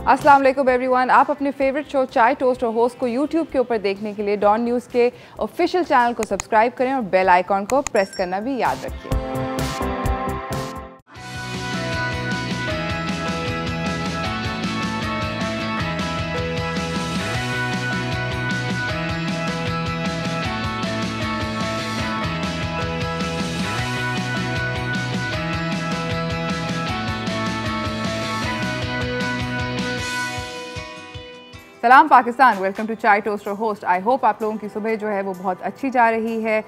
अस्सलाम वालेकुम एवरीवन। आप अपने फेवरेट शो चाय टोस्ट और होस्ट को यूट्यूब के ऊपर देखने के लिए डॉन न्यूज़ के ऑफिशियल चैनल को सब्सक्राइब करें और बेल आइकॉन को प्रेस करना भी याद रखिए। सलाम पाकिस्तान, वेलकम टू चाय टोस्ट और होस्ट। आई होप आप लोगों की सुबह जो है वो बहुत अच्छी जा रही है।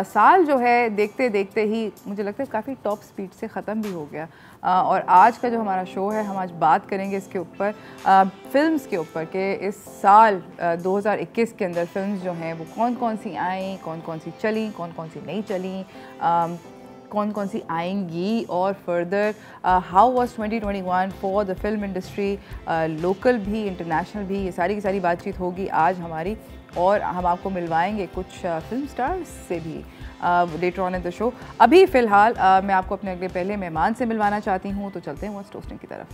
साल जो है देखते देखते ही मुझे लगता है काफ़ी टॉप स्पीड से ख़त्म भी हो गया। और आज का जो हमारा शो है, हम आज बात करेंगे इसके ऊपर, फ़िल्म्स के ऊपर कि इस साल 2021 के अंदर फ़िल्म्स जो हैं वो कौन कौन सी आईं, कौन कौन सी चली, कौन कौन सी नहीं चली, कौन कौन सी आएंगी, और further how was 2021 for the film industry, local भी इंटरनेशनल भी, ये सारी की सारी बातचीत होगी आज हमारी। और हम आपको मिलवाएंगे कुछ फिल्म स्टार्स से भी later on in the show. अभी फ़िलहाल मैं आपको अपने अगले पहले मेहमान से मिलवाना चाहती हूँ, तो चलते हैं व्हाट्स टोस्टिंग की तरफ।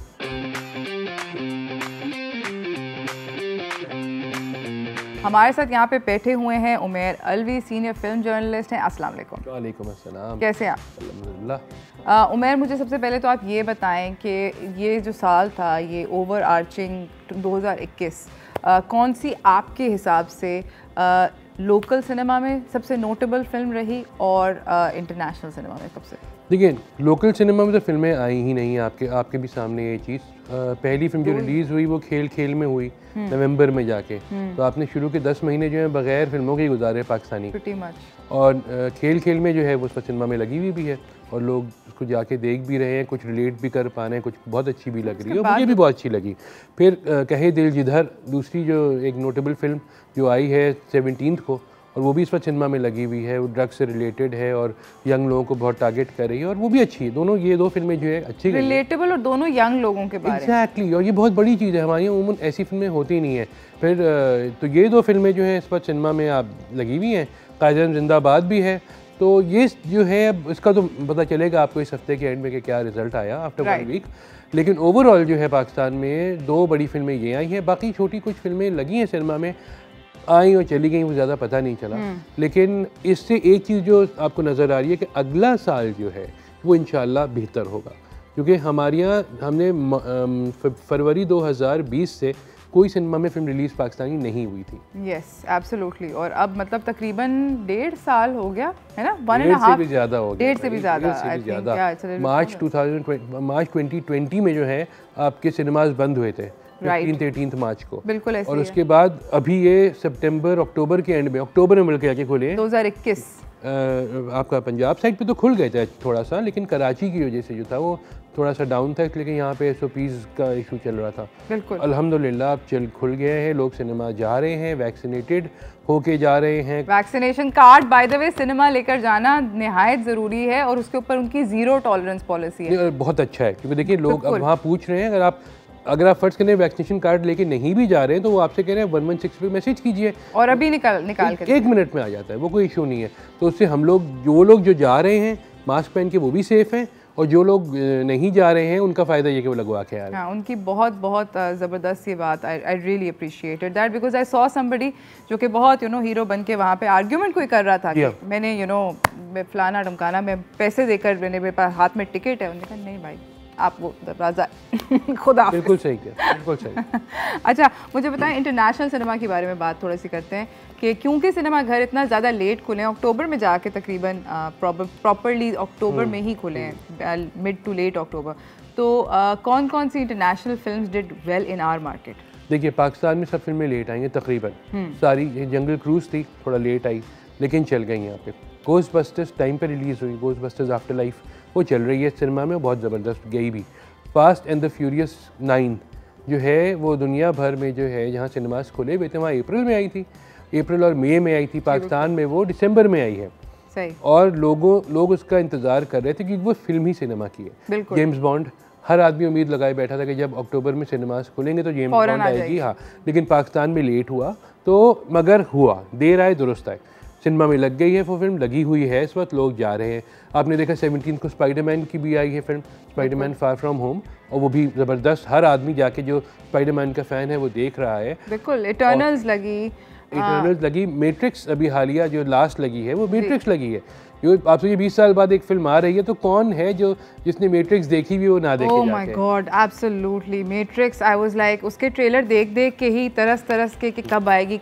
हमारे साथ यहाँ पे बैठे हुए हैं उमेर अलवी, सीनियर फिल्म जर्नलिस्ट हैं। अस्सलाम वालेकुम। वालेकुम अस्सलाम। कैसे हैं आप? अल्हम्दुलिल्लाह। उमेर, मुझे सबसे पहले तो आप ये बताएं कि ये जो साल था, ये ओवर आर्चिंग 2021, कौन सी आपके हिसाब से लोकल सिनेमा में सबसे नोटेबल फिल्म रही और इंटरनेशनल सिनेमा में सबसे? देखिए, लोकल सिनेमा में तो फिल्में आई ही नहीं। आपके भी सामने ये चीज़, पहली फिल्म जो रिलीज़ हुई वो खेल खेल में हुई नवंबर में जाके। तो आपने शुरू के 10 महीने जो है बगैर फिल्मों के ही गुजारे पाकिस्तानी। Pretty much. और खेल खेल में जो है वो सिनेमा में लगी हुई भी है और लोग उसको जाके देख भी रहे हैं, कुछ रिलेट भी कर पा रहे हैं, कुछ बहुत अच्छी भी लग रही है और मुझे भी बहुत अच्छी लगी। फिर कहे दिल जिधर, दूसरी जो एक नोटेबल फिल्म जो आई है 17th को, और वो भी इस वक्त सिनेमा में लगी हुई है, वो ड्रग्स से रिलेटेड है और यंग लोगों को बहुत टारगेट कर रही है, और वो भी अच्छी है। दोनों, ये दो फिल्में जो है अच्छी, रिलेटेबल और दोनों यंग लोगों के बारे में। एग्जैक्टली, और ये बहुत बड़ी चीज़ है, हमारी उम्र ऐसी फिल्में होती नहीं है। फिर तो ये दो फिल्में जो हैं इस वक्त सिनेमा में आप लगी हुई हैं। कायदे जिंदाबाद भी है, तो ये जो है अब इसका तो पता चलेगा आपको इस हफ्ते के एंड में कि क्या रिजल्ट आया आफ्टर 1 वीक। लेकिन ओवरऑल जो है पाकिस्तान में 2 बड़ी फिल्में ये आई हैं, बाकी छोटी कुछ फिल्में लगी हैं सिनेमा में, आई और चली गई, वो ज़्यादा पता नहीं चला। लेकिन इससे एक चीज़ जो आपको नज़र आ रही है कि अगला साल जो है वो इंशाल्लाह बेहतर होगा, क्योंकि हमारे यहाँ हमने फरवरी 2020 से कोई सिनेमा में फिल्म रिलीज़ पाकिस्तानी नहीं हुई थी। Yes, absolutely. और अब मतलब तकरीबन 1.5 साल हो गया है ना, 1.5 से भी ज़्यादा हो गया। 1.5 से भी ज़्यादा। मार्च 2020 में जो है आपके सिनेमाज बंद हुए थे, 18 मार्च को। बिल्कुल ऐसे। और उसके बाद अभी ये सितंबर अक्टूबर के एंड में, अक्टूबर में मिलकर आके खुले 2021। आपका पंजाब साइड पे तो खुल गए थे थोड़ा सा, लेकिन कराची की वजह से जो था वो थोड़ा सा डाउन था, लेकिन यहाँ पे SOPs का इशू चल रहा था। बिल्कुल। अल्हम्दुलिल्लाह अब खुल गए हैं, लोग सिनेमा जा रहे हैं, वैक्सीनेटेड होके जा रहे हैं। Vaccination card by the way cinema लेकर जाना निहायत ज़रूरी है, और उसके ऊपर उनकी ज़ीरो टॉलरेंस पॉलिसी है। बहुत अच्छा है, क्योंकि देखिए लोग अब वहाँ पूछ रहे हैं, अगर आप फर्ज करें वैक्सीनेशन कार्ड लेके नहीं भी जा रहे हैं तो वो आपसे कह रहे हैं 116 पे मैसेज कीजिए और अभी निकाल कर 1 मिनट में आ जाता है, वो कोई इशू नहीं है। तो उससे हम लोग जो जा रहे हैं मास्क पहन के वो भी सेफ हैं, और जो लोग नहीं जा रहे हैं उनका फ़ायदा ये कि वो लगवा के आ रहे हैं। हाँ, उनकी बहुत बहुत ज़बरदस्त ये बात, I really appreciated that, because I saw somebody जो कि बहुत हीरो बन के वहाँ पे आर्ग्यूमेंट कोई कर रहा था कि मैंने मैं फलाना ढमकाना, मैं पैसे देकर, मेरे पास हाथ में टिकट है। उन्होंने कहा नहीं भाई, आप वो दरवाज़ा खुदा। बिल्कुल सही किया, बिल्कुल सही। अच्छा, मुझे बताएं इंटरनेशनल सिनेमा के बारे में बात थोड़ी सी करते हैं कि क्योंकि सिनेमा घर इतना ज़्यादा लेट खुले हैं, अक्टूबर में जाके तकरीबन प्रॉपरली अक्टूबर में ही खुले हैं, मिड टू लेट अक्टूबर, तो कौन कौन सी international films did well in our market? देखिए, पाकिस्तान में सब फिल्में लेट आई हैं तकरीबन सारी। जंगल क्रूज थी, थोड़ा लेट आई, लेकिन चल गई यहाँ पे। गोस्टबस्टर्स टाइम पे रिलीज़ हुई, गोस्टबस्टर्स आफ्टर लाइफ वो चल रही है सिनेमा में, बहुत ज़बरदस्त गई भी। फास्ट एंड द फ्यूरियस 9 जो है वो दुनिया भर में जो है जहाँ सिनेमास खुले हुए थे वहाँ अप्रैल में आई थी, अप्रैल और मई में आई थी। पाकिस्तान में वो दिसंबर में आई है। सही। और लोग उसका इंतज़ार कर रहे थे क्योंकि वो फिल्म ही सिनेमा की है। जेम्स बॉन्ड, हर आदमी उम्मीद लगाए बैठा था कि जब अक्टूबर में सिनेमास खुलेंगे तो जेम्स बॉन्ड आएगी। हाँ, लेकिन पाकिस्तान में लेट हुआ, तो मगर हुआ, देर आए दुरुस्त आए। सिनेमा में लग गई है, वो फिल्म लगी हुई है, इस वक्त लोग जा रहे हैं। आपने देखा 17 को स्पाइडरमैन की भी आई है film, Spiderman far from home, और वो भी ज़बरदस्त, हर आदमी जाके जो स्पाइडरमैन का फ़ैन है वो देख रहा है। बिल्कुल, इटर्नल्स लगी, मैट्रिक्स अभी हालिया जो लास्ट लगी है वो मैट्रिक्स लगी है। जो आपसे ये 20 साल बाद एक फिल्म आ रही है, तो कौन है जो जिसने मैट्रिक्स देखी हुई वो ना देखे oh my god, absolutely Matrix, I was like उसके ट्रेलर देख देख के ही तरस के कि कब आएगी।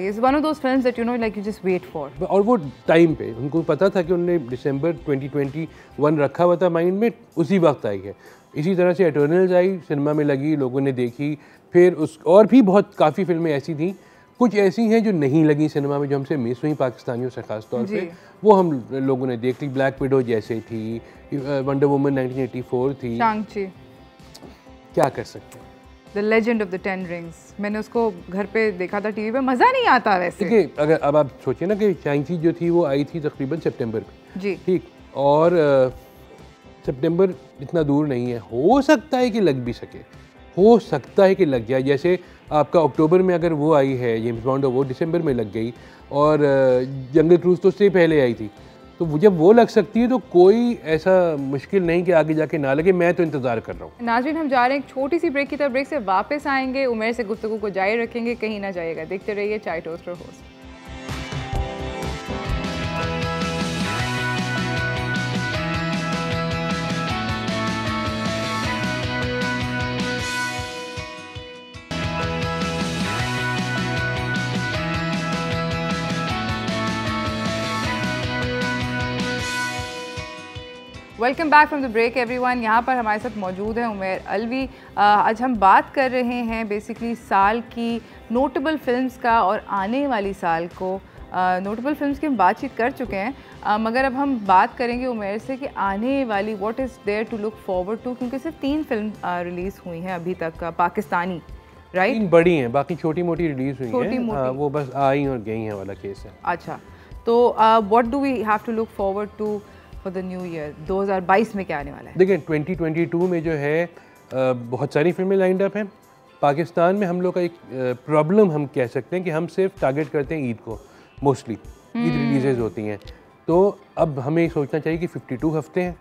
It's one of those films that you know like you just wait for. और वो टाइम पे उनको पता था कि उन्होंने दिसंबर 2021 रखा हुआ था माइंड में, उसी वक्त आई है। इसी तरह से इटर्नल्स आई, सिनेमा में लगी, लोगों ने देखी। फिर उस और भी बहुत काफ़ी फिल्में ऐसी थी, कुछ ऐसी हैं जो नहीं लगी सिनेमा में, जो हमसे मिस हुई पाकिस्तानियों से ख़ास तौर पे, वो हम लोगों ने देख ली। ब्लैक विडो जैसे थी, वंडर वुमन 1984 थी, शांग-ची, क्या कर सकते हैं। The legend of the 10 rings, मैंने उसको घर पे देखा था टीवी पे, मज़ा नहीं आता वैसे। देखिए, अगर अब आप सोचिए ना कि शांग-ची जो थी वो आई थी तकरीबन सितंबर में जी, ठीक, और सितंबर इतना दूर नहीं है, हो सकता है कि लग भी सके, हो सकता है कि लग जाए। जैसे आपका अक्टूबर में अगर वो आई है जेम्स बॉन्ड, वो दिसंबर में लग गई, और जंगल क्रूज तो उससे पहले आई थी, तो जब वो लग सकती है तो कोई ऐसा मुश्किल नहीं कि आगे जाके ना लगे। मैं तो इंतज़ार कर रहा हूँ। नाज़रीन, हम जा रहे हैं एक छोटी सी ब्रेक की तरफ, ब्रेक से वापस आएंगे, उमेर से गुफ्तगू को जारी रखेंगे, कहीं ना जाइएगा, देखते रहिए चाय toaster host. Welcome back from the break everyone. यहाँ पर हमारे साथ मौजूद है उमेर अलवी। आज हम बात कर रहे हैं बेसिकली साल की नोटेबल फिल्म्स का, और आने वाली साल को नोटेबल फिल्म्स की हम बातचीत कर चुके हैं, मगर अब हम बात करेंगे उमेर से कि आने वाली what is there to look forward to, क्योंकि सिर्फ 3 फिल्म रिलीज़ हुई हैं अभी तक पाकिस्तानी, राइट? 3 बड़ी हैं, बाकी छोटी मोटी रिलीज़ हुई हैं। हाँ, वो बस आई और गई हैं वाला केस है। अच्छा, तो what do we have to look forward to for the new year? 2022 में क्या आने वाला है? देखिए, 2022 में जो है बहुत सारी फिल्में लाइंड अप हैं। पाकिस्तान में हम लोग का एक प्रॉब्लम हम कह सकते हैं कि हम सिर्फ टारगेट करते हैं ईद को, मोस्टली ईद रिलीजेज होती हैं। तो अब हमें सोचना चाहिए कि 52 हफ्ते हैं,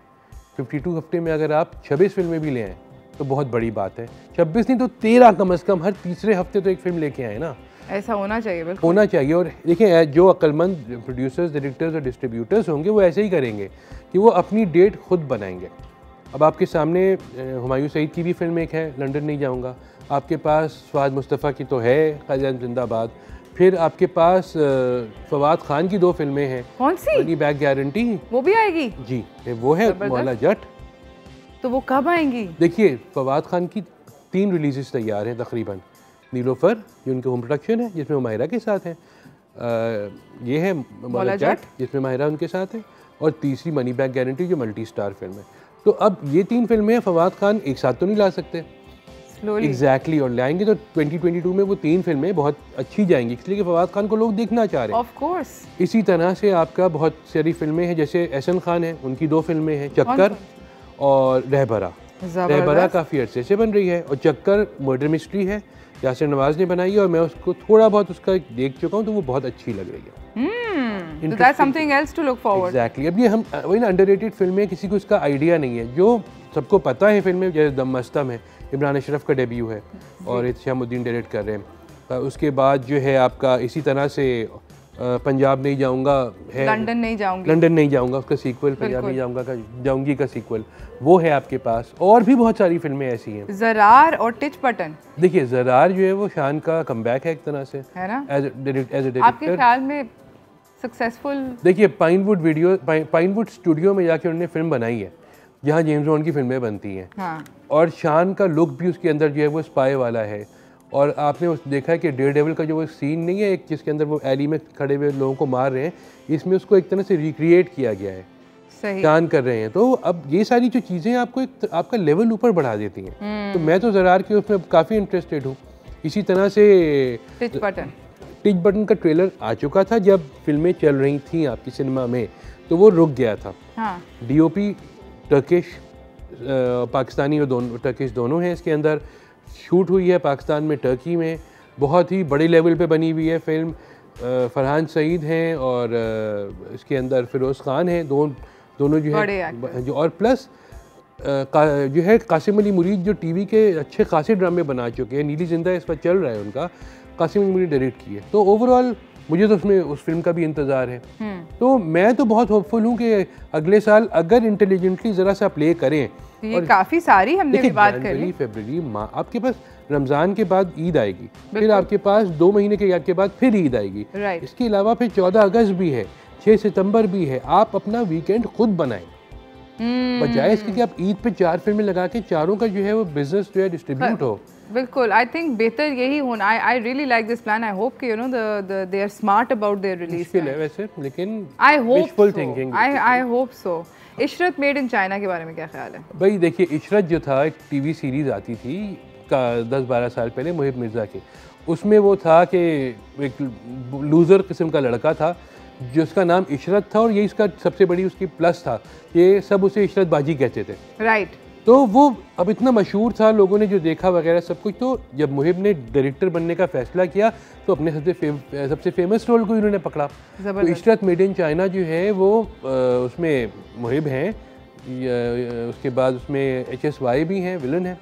52 हफ्ते में अगर आप 26 फिल्में भी ले आएँ तो बहुत बड़ी बात है। 26 नहीं तो 13 कम अज़ कम, हर तीसरे हफ्ते तो एक फिल्म लेके आए ना। ऐसा होना चाहिए, बिल्कुल होना चाहिए। और देखिए, जो अक्लमंद प्रोड्यूसर्स, डायरेक्टर्स और डिस्ट्रीब्यूटर्स होंगे वो ऐसे ही करेंगे कि वो अपनी डेट खुद बनाएंगे। अब आपके सामने हुमायूं सईद की भी फिल्म एक है, लंदन नहीं जाऊंगा। आपके पास फवाद मुस्तफ़ा की तो है, क़ायद-ए-आज़म ज़िंदाबाद। फिर आपके पास फवाद खान की 2 फिल्में हैं। कौन सी? मनी बैक गारंटी, वो भी आएगी जी, वो है मौला जट। तो वो कब आएंगी? देखिए, फवाद खान की 3 रिलीज़ तैयार हैं तकरीबन। नीलोफर जो उनके होम प्रोडक्शन है, जिसमें माहिरा के साथ है, ये है मौला जट जिसमें माहिरा उनके साथ है, और तीसरी मनी बैक गारंटी जो मल्टी स्टार फिल्म है। तो अब ये 3 फिल्में फवाद खान एक साथ तो नहीं ला सकते एग्जैक्टली, और लाएंगे तो 2022 में वो 3 फिल्में बहुत अच्छी जाएंगी, इसलिए कि फवाद खान को लोग देखना चाह रहे हैं। Of course. इसी तरह से आपका बहुत सारी फिल्में हैं, जैसे एहसन खान है, उनकी 2 फिल्में हैं, चक्कर और रहबरा। रहबरा काफ़ी अरसे से बन रही है, और चक्कर मर्डर मिस्ट्री है, यासिर नवाज ने बनाई है, और मैं उसको थोड़ा बहुत उसका देख चुका हूँ, तो वो बहुत अच्छी लग रही है। So that's something else to look forward. Exactly. अब ये हम वही ना, अंडररेटेड फिल्में, किसी को इसका आइडिया नहीं है। जो सबको पता है फिल्में, जैसे दम मस्तम है, इमरान अशरफ का डेब्यू है और इत्शामुद्दीन डायरेक्ट कर रहे हैं। उसके बाद जो है आपका इसी तरह से पंजाब नहीं जाऊंगा है, लंदन नहीं जाऊंगा उसका सीक्वल, पंजाब नहीं जाऊंगी का सीक्वल, वो है आपके पास। और भी बहुत सारी फिल्में ऐसी हैं। ज़रार और टिच बटन। देखिए, ज़रार जो है वो शान का कमबैक है एक तरह से, है ना, एज ए डायरेक्टर। आपके ख्याल में सक्सेसफुल? देखिए, पाइनवुड स्टूडियो में जाके उन्होंने फिल्म बनाई है, जहाँ जेम्स बॉन्ड की फिल्में बनती हैं। हाँ। और शान का लुक भी उसके अंदर जो है वो स्पाई वाला है। और आपने उस देखा है कि डेयरडेविल का जो वो सीन नहीं है एक, जिसके अंदर वो एली में खड़े हुए लोगों को मार रहे हैं, इसमें उसको एक तरह से रिक्रिएट किया गया है, सही शान कर रहे हैं। तो अब ये सारी जो चीज़ें आपको एक आपका लेवल ऊपर बढ़ा देती हैं। तो मैं तो ज़रार के उसमें काफ़ी इंटरेस्टेड हूँ। इसी तरह से टिच बटन का ट्रेलर आ चुका था जब फिल्में चल रही थी आपकी सिनेमा में, तो वो रुक गया था। हाँ। DOP टर्किश, पाकिस्तानी और टर्किश दोनों हैं इसके अंदर। शूट हुई है पाकिस्तान में, टर्की में, बहुत ही बड़े लेवल पे बनी हुई है फिल्म। फरहान सईद हैं और इसके अंदर फ़िरोज़ ख़ान हैं, दोनों जो है जो, और प्लस जो है कासिम अली मुरीद जो टीवी के अच्छे खासे ड्रामे बना चुके हैं। नीली जिंदा इस पर चल रहा है उनका, कासिम अली मुरीद डायरेक्ट किए। तो ओवरऑल मुझे तो उसमें उस फिल्म का भी इंतज़ार है। तो मैं तो बहुत होपफुल हूँ कि अगले साल अगर इंटेलिजेंटली ज़रा सा प्ले करें। ये काफ़ी सारी हमने भी बात करी। फरवरी आपके पास रमज़ान के बाद ईद आएगी, फिर आपके पास 2 महीने के गैप के बाद फिर ईद आएगी, इसके अलावा फिर 14 अगस्त भी है, 6 सितंबर भी है। आप अपना वीकेंड खुद बनाएं, बजाय इसके कि आप ईद पे 4 फिल्में लगा के चारों का जो है वो बिजनेस जो है डिस्ट्रीब्यूट हो। बिल्कुल, आई थिंक बेहतर यही होना। I really like this plan. I hope कि you know they are smart about their release. मुश्किल है वैसे, लेकिन I hope thinking. I hope so. Ishrat made in China के बारे में क्या ख्याल है? भाई देखिए, इशरत जो था एक टीवी सीरीज़ आती थी 10-12 साल पहले मुहिब मिर्ज़ा की, उसमें वो था कि एक लूज़र किस्म का लड़का था जिसका नाम इशरत था, और ये इसका सबसे बड़ी उसकी प्लस था, ये सब उसे इशरत बाजी कहते थे। राइट। तो वो अब इतना मशहूर था, लोगों ने जो देखा वगैरह सब कुछ। तो जब मुहिब ने डायरेक्टर बनने का फैसला किया तो अपने सबसे फेमस रोल को इन्होंने पकड़ा। तो इशरत मेड इन चाइना जो है वो उसमें मुहिब हैं, उसके बाद उसमें HSY भी हैं, विलन है,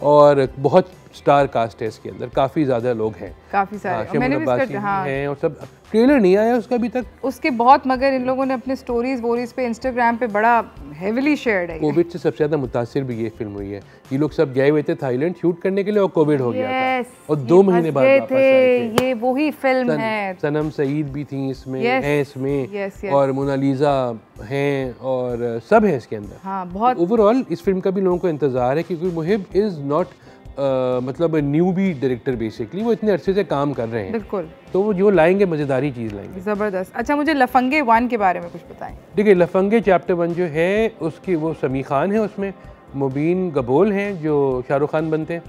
और बहुत स्टार कास्ट है इसके अंदर, काफ़ी ज़्यादा लोग हैं, काफ़ी सारे। मैंने भी हैं, और सब ट्रेलर नहीं आया उसका अभी तक उसके बहुत, मगर इन लोगों ने अपने स्टोरीज वोरीज पे इंस्टाग्राम पे बड़ा हेविली शेयर्ड है। कोविड से सबसे ज़्यादा मुतासिर भी ये फिल्म हुई है। ये लोग सब गए हुए थे थाईलैंड शूट करने के लिए और कोविड हो गया था, और 2 महीने बाद वापस आए थे। ये वही फिल्म है। सनम सईद भी थी इसमें, हैं इसमें, और मोनालिसा हैं, और सब हैं इसके अंदर। हाँ, बहुत ओवरऑल इस फिल्म का भी लोगों को इंतज़ार है, क्योंकि मुहिब इज़ नॉट मतलब न्यू बी डायरेक्टर, बेसिकली वो इतने अरसे से काम कर रहे हैं। बिल्कुल। तो वो जो लाएंगे मज़ेदारी चीज़ लाएंगे। ज़बरदस्त। अच्छा, मुझे लफंगे 1 के बारे में कुछ बताएं। देखिए, लफंगे चैप्टर 1 जो है उसकी, वो समी खान है उसमें, मुबीन गबोल हैं जो शाहरुख खान बनते हैं,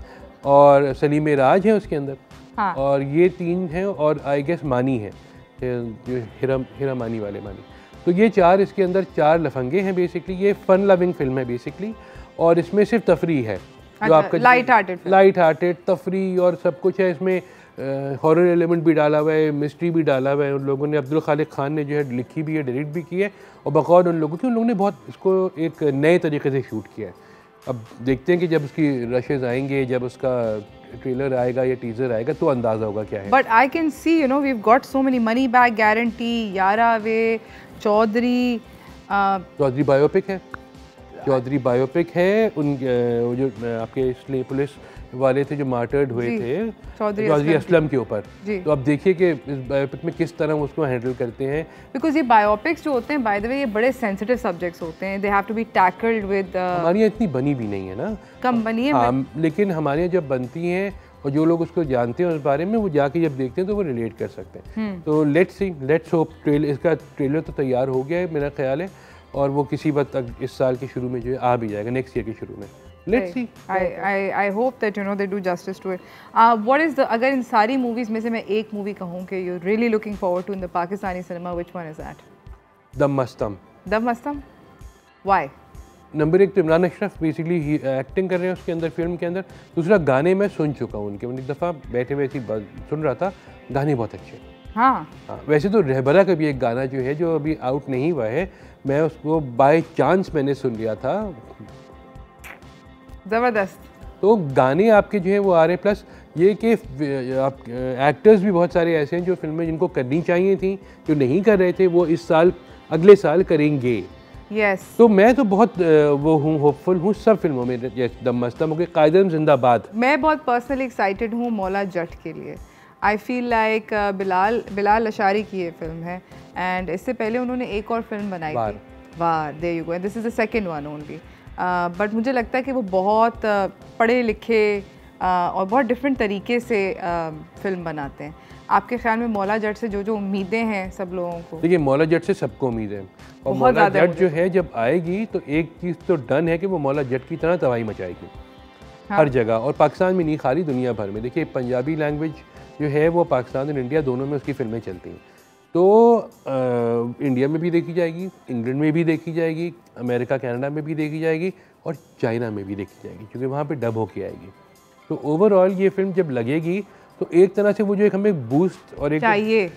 और सलीम राज हैं उसके अंदर। हाँ। और ये 3 हैं, और आई गेस मानी है जो हिरा मानी वाले मानी। तो ये 4 इसके अंदर 4 लफंगे हैं बेसिकली। ये फ़न लविंग फिल्म है बेसिकली, और इसमें सिर्फ तफरी है। जो आपका लाइट हार्टेड तफरी और सब कुछ है इसमें। हॉरर एलिमेंट भी डाला हुआ है, मिस्ट्री भी डाला हुआ है। उन लोगों ने, अब्दुल खालिक खान ने जो है लिखी भी है, डायरेक्ट भी की है, और बकौल उन लोगों ने बहुत इसको एक नए तरीके से शूट किया है। अब देखते हैं कि जब उसकी रशेज़ आएंगे, जब उसका ट्रेलर आएगा या टीजर आएगा, तो अंदाज़ा होगा क्या है। But I can see, you know, we have got so many, money back guarantee, यारा वे, चौधरी बायोपिक है, चौधरी बायोपिक है। उन जो आपके इसलिए पुलिस वाले थे जो मार्टर्ड हुए थे चौधरी असलम के ऊपर। तो अब देखिए कि इस बायोपिक में किस तरह उसको हैंडल करते हैं, बिकॉज ये बायोपिक्स जो होते हैं, बाय द वे, ये बड़े सेंसिटिव सब्जेक्ट्स होते हैं। They have to be tackled with. हमारी यहाँ इतनी बनी भी नहीं है ना, कम बनी है। हाँ, लेकिन हमारे यहाँ जब बनती हैं और जो लोग उसको जानते हैं उस बारे में, वो जाके जब देखते हैं तो वो रिलेट कर सकते हैं। तो लेट्स होप। इसका ट्रेलर तो तैयार हो गया है मेरा ख्याल है, और वो किसी वक्त तक इस साल के शुरू में जो है आ भी जाएगा, नेक्स्ट ईयर के शुरू में। Let's see. I hope that, you know, they do justice to it. What is the, अगर इन सारी मूवीज़ में से मैं एक मूवी कहूँ कि you're really looking forward to in the Pakistani cinema, which one is that? दम मस्तम। दम मस्तम? Why? नंबर 1 तो इमरान अशरफ बेसिकली एक्टिंग कर रहे हैं उसके अंदर, फिल्म के अंदर। दूसरा, गाने मैं सुन चुका हूँ उनके, मैंने एक दफ़ा बैठे हुए ऐसी सुन रहा था, गाने बहुत अच्छे। हाँ, वैसे तो रहबरा का भी एक गाना जो है जो अभी आउट नहीं हुआ है, मैं उसको बाय चांस मैंने सुन लिया था। ज़बरदस्त। तो गाने आपके जो है वो आ रहे, प्लस ये कि आप एक्टर्स भी बहुत सारे ऐसे हैं जो फिल्में जिनको करनी चाहिए थी, जो नहीं कर रहे थे, वो इस साल, अगले साल करेंगे। यस। तो मैं तो बहुत वो हूँ, होपफुल हूँ सब फिल्मों में, जैसे दम मस्तम हो गई, कायदम जिंदाबाद। मैं बहुत पर्सनली एक्साइटेड हूँ मौला जट के लिए। आई फील लाइक बिलाल अशारी की ये फिल्म है, एंड इससे पहले उन्होंने एक और फिल्म बनाई थी, Waar, there you go, this is the second one only. But मुझे लगता है कि वो बहुत पढ़े लिखे और बहुत डिफरेंट तरीके से फिल्म बनाते हैं। आपके ख्याल में मौला जट से जो उम्मीदें हैं सब लोगों को? देखिए, मौला जट से सबको उम्मीद है, और मौला जट जो है जब आएगी तो एक चीज़ तो डन है कि वो मौला जट की तरह तबाही मचाएगी। हाँ। हर जगह, और पाकिस्तान में नहीं, खाली दुनिया भर में। देखिए, पंजाबी लैंग्वेज जो है वो पाकिस्तान और इंडिया दोनों में उसकी फिल्में चलती हैं, तो इंडिया में भी देखी जाएगी, इंग्लैंड में भी देखी जाएगी, अमेरिका कनाडा में भी देखी जाएगी, और चाइना में भी देखी जाएगी, क्योंकि वहाँ पे डब होके आएगी। तो ओवरऑल ये फिल्म जब लगेगी तो एक तरह से वो जो एक हमें बूस्ट और एक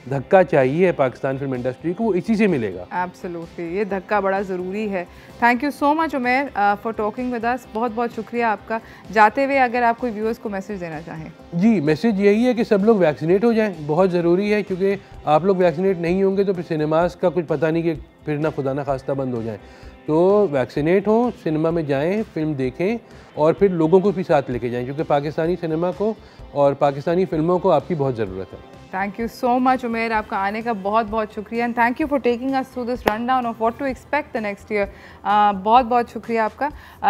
धक्का चाहिए पाकिस्तान फिल्म इंडस्ट्री को, वो इसी से मिलेगा। एब्सोल्युटली, ये धक्का बड़ा ज़रूरी है। Thank you so much Umair for talking with us, बहुत बहुत शुक्रिया आपका। जाते हुए अगर आप कोई व्यूअर्स को मैसेज देना चाहें। जी, मैसेज यही है कि सब लोग वैक्सीनेट हो जाएं, बहुत ज़रूरी है, क्योंकि आप लोग वैक्सीनेट नहीं होंगे तो फिर सिनेमास का कुछ पता नहीं कि फिर ना खुदा ना खास्ता बंद हो जाए। तो वैक्सीनेट हो, सिनेमा में जाएं, फिल्म देखें और फिर लोगों को भी साथ लेके जाएं, क्योंकि पाकिस्तानी सिनेमा को और पाकिस्तानी फिल्मों को आपकी बहुत ज़रूरत है। Thank you so much Umair, आपका आने का बहुत बहुत शुक्रिया and thank you for taking us through this run down of what to expect the next year. बहुत बहुत शुक्रिया आपका।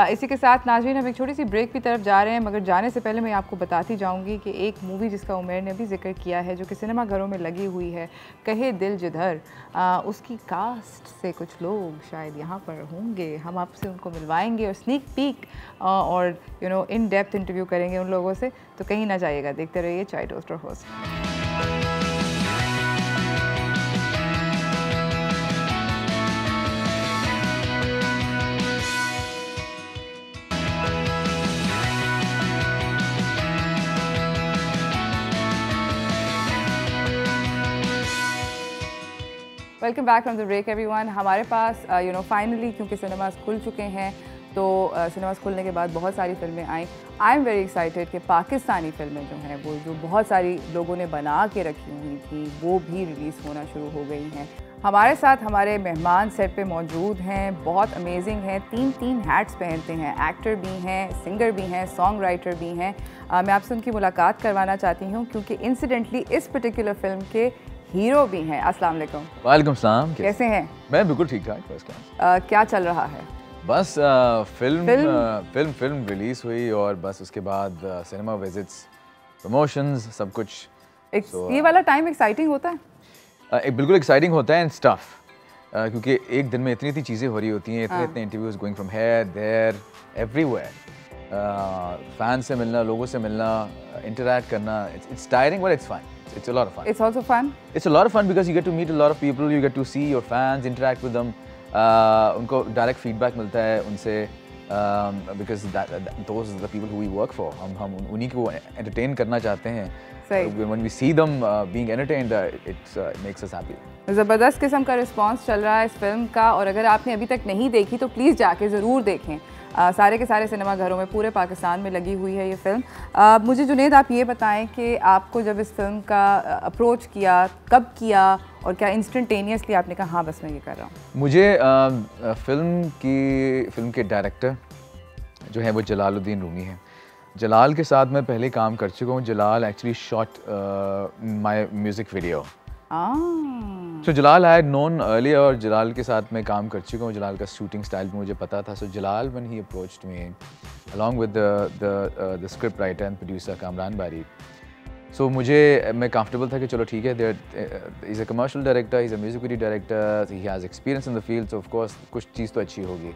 इसी के साथ नाज़रीन, हम एक छोटी सी ब्रेक की तरफ जा रहे हैं, मगर जाने से पहले मैं आपको बताती जाऊंगी कि एक मूवी जिसका उमैर ने भी जिक्र किया है, जो कि सिनेमा घरों में लगी हुई है, कहे दिल जिधर, उसकी कास्ट से कुछ लोग शायद यहाँ पर होंगे। हम आपसे उनको मिलवाएंगे और स्नीक पीक और इन डेप्थ इंटरव्यू करेंगे उन लोगों से, तो कहीं ना जाइएगा, देखते रहिए चाय toaster host. Welcome back from the break everyone. हमारे पास फाइनली, क्योंकि सिनेमास खुल चुके हैं, तो सिनेमास खुलने के बाद बहुत सारी फिल्में आई। आई एम वेरी एक्साइटेड कि पाकिस्तानी फिल्में जो हैं, वो जो बहुत सारी लोगों ने बना के रखी हुई थी, वो भी रिलीज़ होना शुरू हो गई हैं। हमारे साथ हमारे मेहमान सेट पे मौजूद हैं, बहुत अमेजिंग हैं, तीन हैट्स पहनते हैं, एक्टर भी हैं, सिंगर भी हैं, सॉन्ग राइटर भी हैं। मैं आपसे उनकी मुलाकात करवाना चाहती हूँ, क्योंकि इंसिडेंटली इस पर्टिकुलर फिल्म के हीरो भी हैं। अस्सलाम वालेकुम। वालेकुम सलाम। कैसे हैं? मैं बिल्कुल ठीक ठाक, फर्स्ट क्लास। क्या चल रहा है? बस फिल्म रिलीज हुई और बस उसके बाद सिनेमा विजिट्स, प्रमोशंस, सब कुछ। ये वाला टाइम एक्साइटिंग होता है? बिल्कुल एक्साइटिंग होता है एंड स्टफ, क्योंकि एक दिन में इतनी चीज़ें हो रही होती हैं, इतने interviews going from here there everywhere, fan से मिलना, लोगों से मिलना, इंटरैक्ट करना, it's tiring but it's fine. It's a lot of fun. It's also fun? It's a lot of fun because you get to meet a lot of people, you get to see your fans, interact with them. उनको direct feedback मिलता है उनसे, because those are the people who we work for. हम उन्हीं को entertain करना चाहते हैं. When we see them being entertained, it makes us happy. ज़बरदस्त किस्म का रिस्पांस चल रहा है इस फिल्म का, और अगर आपने अभी तक नहीं देखी तो प्लीज़ जाके ज़रूर देखें। सारे के सारे सिनेमा घरों में पूरे पाकिस्तान में लगी हुई है ये फिल्म। मुझे जुनेद, आप ये बताएं कि आपको जब इस फिल्म का अप्रोच किया, कब किया, और क्या इंस्टेंटेनियसली आपने कहा हाँ बस मैं ये कर रहा हूँ? मुझे फिल्म के डायरेक्टर जो है वो जलालुद्दीन रूमी है। जलाल के साथ मैं पहले काम कर चुका हूँ। Jalal actually shot my music video. So Jalal I had known earlier, और जलाल के साथ मैं काम कर चुका हूँ। जलाल का शूटिंग स्टाइल भी मुझे पता था। So Jalal when he approached me along with the script writer and producer Kamran Bari, so मैं कंफर्टेबल था कि चलो ठीक है, he is a commercial director, he is a music video director, he has experience in the field, so of course कुछ चीज़ तो अच्छी होगी।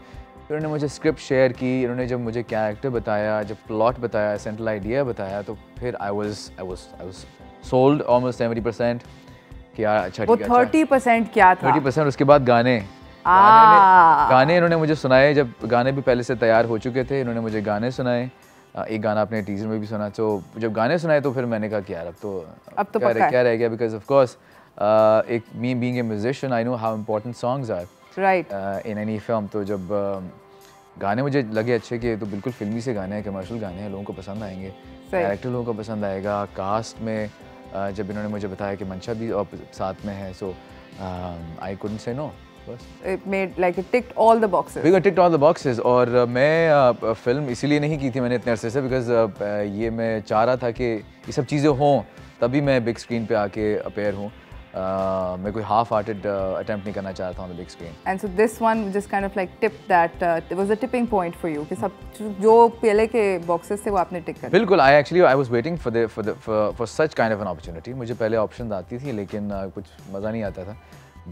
फिर उन्होंने मुझे स्क्रिप्ट शेयर की, उन्होंने जब मुझे कैरेक्टर बताया, जब प्लॉट बताया, सेंट्रल आइडिया बताया, तो फिर आई वाज सोल्ड ऑलमोस्ट 70%। क्या अच्छा, वो 30% क्या था? 30%। उसके बाद गाने इन्होंने मुझे सुनाए। जब गाने भी पहले से तैयार हो चुके थे, इन्होंने मुझे गाने सुनाए। एक गाना आपने टीजर में भी सुना। तो जब गाने सुनाए तो फिर मैंने कहा कि यार अब तो क्या रह गया, बिकॉज ऑफ कोर्स एक me being a musician I know how important songs are right in any film. तो जब गाने मुझे लगे अच्छे कि तो बिल्कुल फिल्मी से गाने हैं, कमर्शियल गाने हैं, लोगों को पसंद आएंगे, कैरेक्टर लोगों को पसंद आएगा। कास्ट में जब इन्होंने मुझे बताया कि मंशा भी साथ में है, सो आई कुडंट से no. It made like it ticked all the boxes. We ticked all the boxes। और मैं फिल्म इसीलिए नहीं की थी मैंने इतने अरसे से, बिकॉज ये मैं चाह रहा था कि ये सब चीज़ें हों तभी मैं बिग स्क्रीन पे आके अपेयर हूँ। मैं कोई हाफ हार्टेड अटेम्प्ट नहीं करना चाह रहा था on the big screen. And so this one just kind of like tip that it was a tipping point for you कि सब जो पहले के बॉक्सेस थे वो आपने टिक कर। बिल्कुल। I was waiting for such kind of an opportunity. मुझे पहले ऑप्शन आती थी लेकिन कुछ मज़ा नहीं आता था।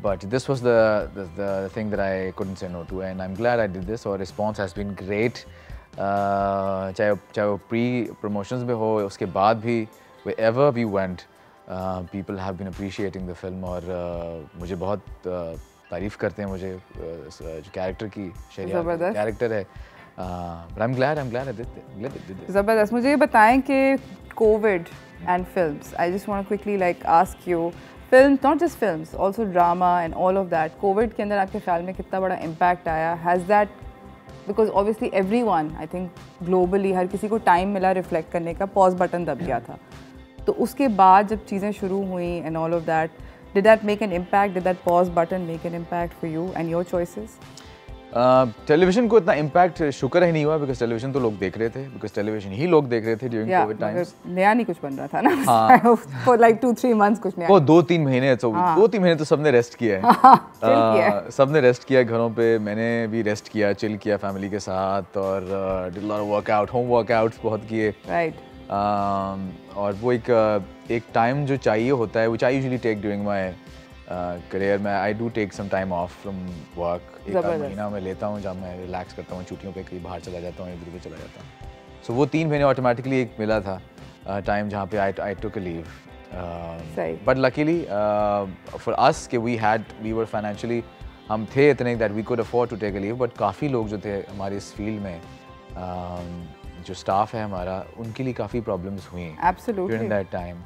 But this was the thing that I couldn't say no to, and I'm glad I did this. और response has been great. चाहे वो pre-promotions में हो, उसके बाद भी wherever we went, people have been appreciating the film, और मुझे बहुत तारीफ़ करते हैं मुझे जो कैरेक्टर की कैरेक्टर है। But I'm glad I did this. ज़बरदस्त। मुझे ये बताएं कि Covid and films. I just want to quickly like ask you, films, not just films, also drama and all of that. COVID के अंदर आपके ख्याल में कितना बड़ा impact आया? Has that, because obviously everyone, I think globally हर किसी को time मिला reflect करने का, pause button दब गया था. तो उसके बाद जब चीज़ें शुरू हुई and all of that, did that make an impact? Did that pause button make an impact for you and your choices? Television को इतना इम्पैक्ट शुक्र ही नहीं हुआ, बिकॉज टेलीविजन तो लोग देख रहे थे, बिकॉज टेलीविजन ही लोग देख रहे थे ड्यूरिंग कोविड टाइम्स. नया नहीं कुछ बन रहा था ना, फॉर लाइक 2-3 मंथ्स कुछ नहीं. वो 2-3 महीने तो 2-3 महीने तो सबने रेस्ट किया है. सबने रेस्ट किया घरों पे, मैंने भी रेस्ट किया, चिल किया फैमिली के साथ, और did lot of workout, home workouts बहुत किए. राइट. और वो एक टाइम जो चाहिए होता है, which I usually take during my career में, I do take some time off from work. एक महीना मैं लेता हूँ जब मैं रिलैक्स करता हूँ, छुट्टियों पे कहीं बाहर चला जाता हूँ, इधर उधर चला जाता हूँ. So वो 3 महीने ऑटोमेटिकली एक मिला था टाइम जहाँ पे I took a leave. But luckily for us कि we were financially, हम थे इतने that we could afford to take a leave, but काफ़ी लोग जो थे हमारे इस फील्ड में, जो स्टाफ है हमारा, उनके लिए काफ़ी प्रॉब्लम्स हुई ड्यूरिंग दैट टाइम,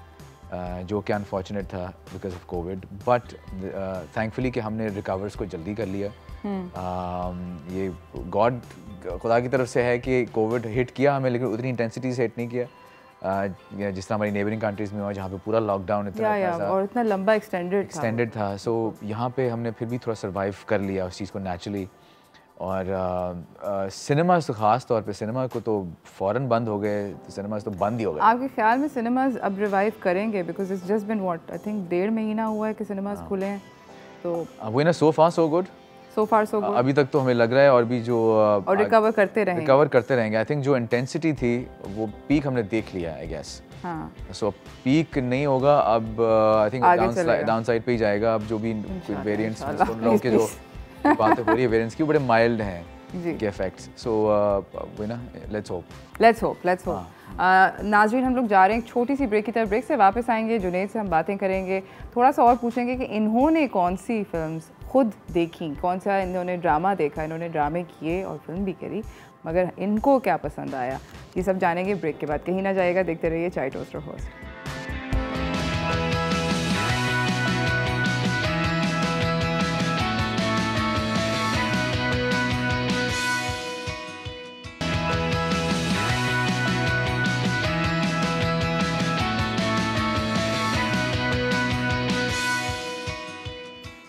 जो कि अनफॉर्चुनेट था because of Covid. But thankfully कि हमने रिकवर्स को जल्दी कर लिया. ये गॉड, खुदा की तरफ से है कि कोविड हिट किया हमें, लेकिन उतनी इंटेंसिटी से हिट नहीं किया जिस तरह हमारी नेबरिंग कंट्रीज़ में हुआ, जहाँ पे पूरा लॉकडाउन इतना लंबा एक्सटेंडेड था. सो यहाँ पे हमने फिर भी थोड़ा सर्वाइव कर लिया उस चीज़ को नेचुरली. और सिनेमाज तो ख़ास तौर पे, सिनेमा को तो फ़ौरन बंद हो गए, तो सिनेमाज तो बंद ही हो गए. आपके ख्याल में सिनेमाज अब रिवाइव करेंगे? Because it's just been what, I think 1.5 महीना हुआ है कि सिनेमाज खुले हैं. तो वो ना सो फार सो गुड, अभी तक तो हमें लग रहा है, और भी जो और रिकवर करते रहेंगे. आई थिंक जो इंटेंसिटी थी वो पीक हमने देख लिया, आई गेस. सो पीक नहीं होगा अब, आई थिंक डाउन साइड पे ही जाएगा. अब जो भी वेरिएंट्स सुन रहा हूँ कि जो बातें हो रही है वेरिएंट्स की, बड़े माइल्ड हैं के इफेक्ट्स. So let's hope. नाज़रीन, हम लोग जा रहे हैं एक छोटी सी ब्रेक की तरफ. ब्रेक से वापस आएंगे, जुनैद से हम बातें करेंगे, थोड़ा सा और पूछेंगे कि इन्होंने कौन सी फिल्म्स खुद देखी, कौन सा इन्होंने ड्रामा देखा, इन्होंने ड्रामे किए और फिल्म भी करी, मगर इनको क्या पसंद आया, ये सब जानेंगे ब्रेक के बाद. कहीं ना जाएगा, देखते रहिए चाय toaster host.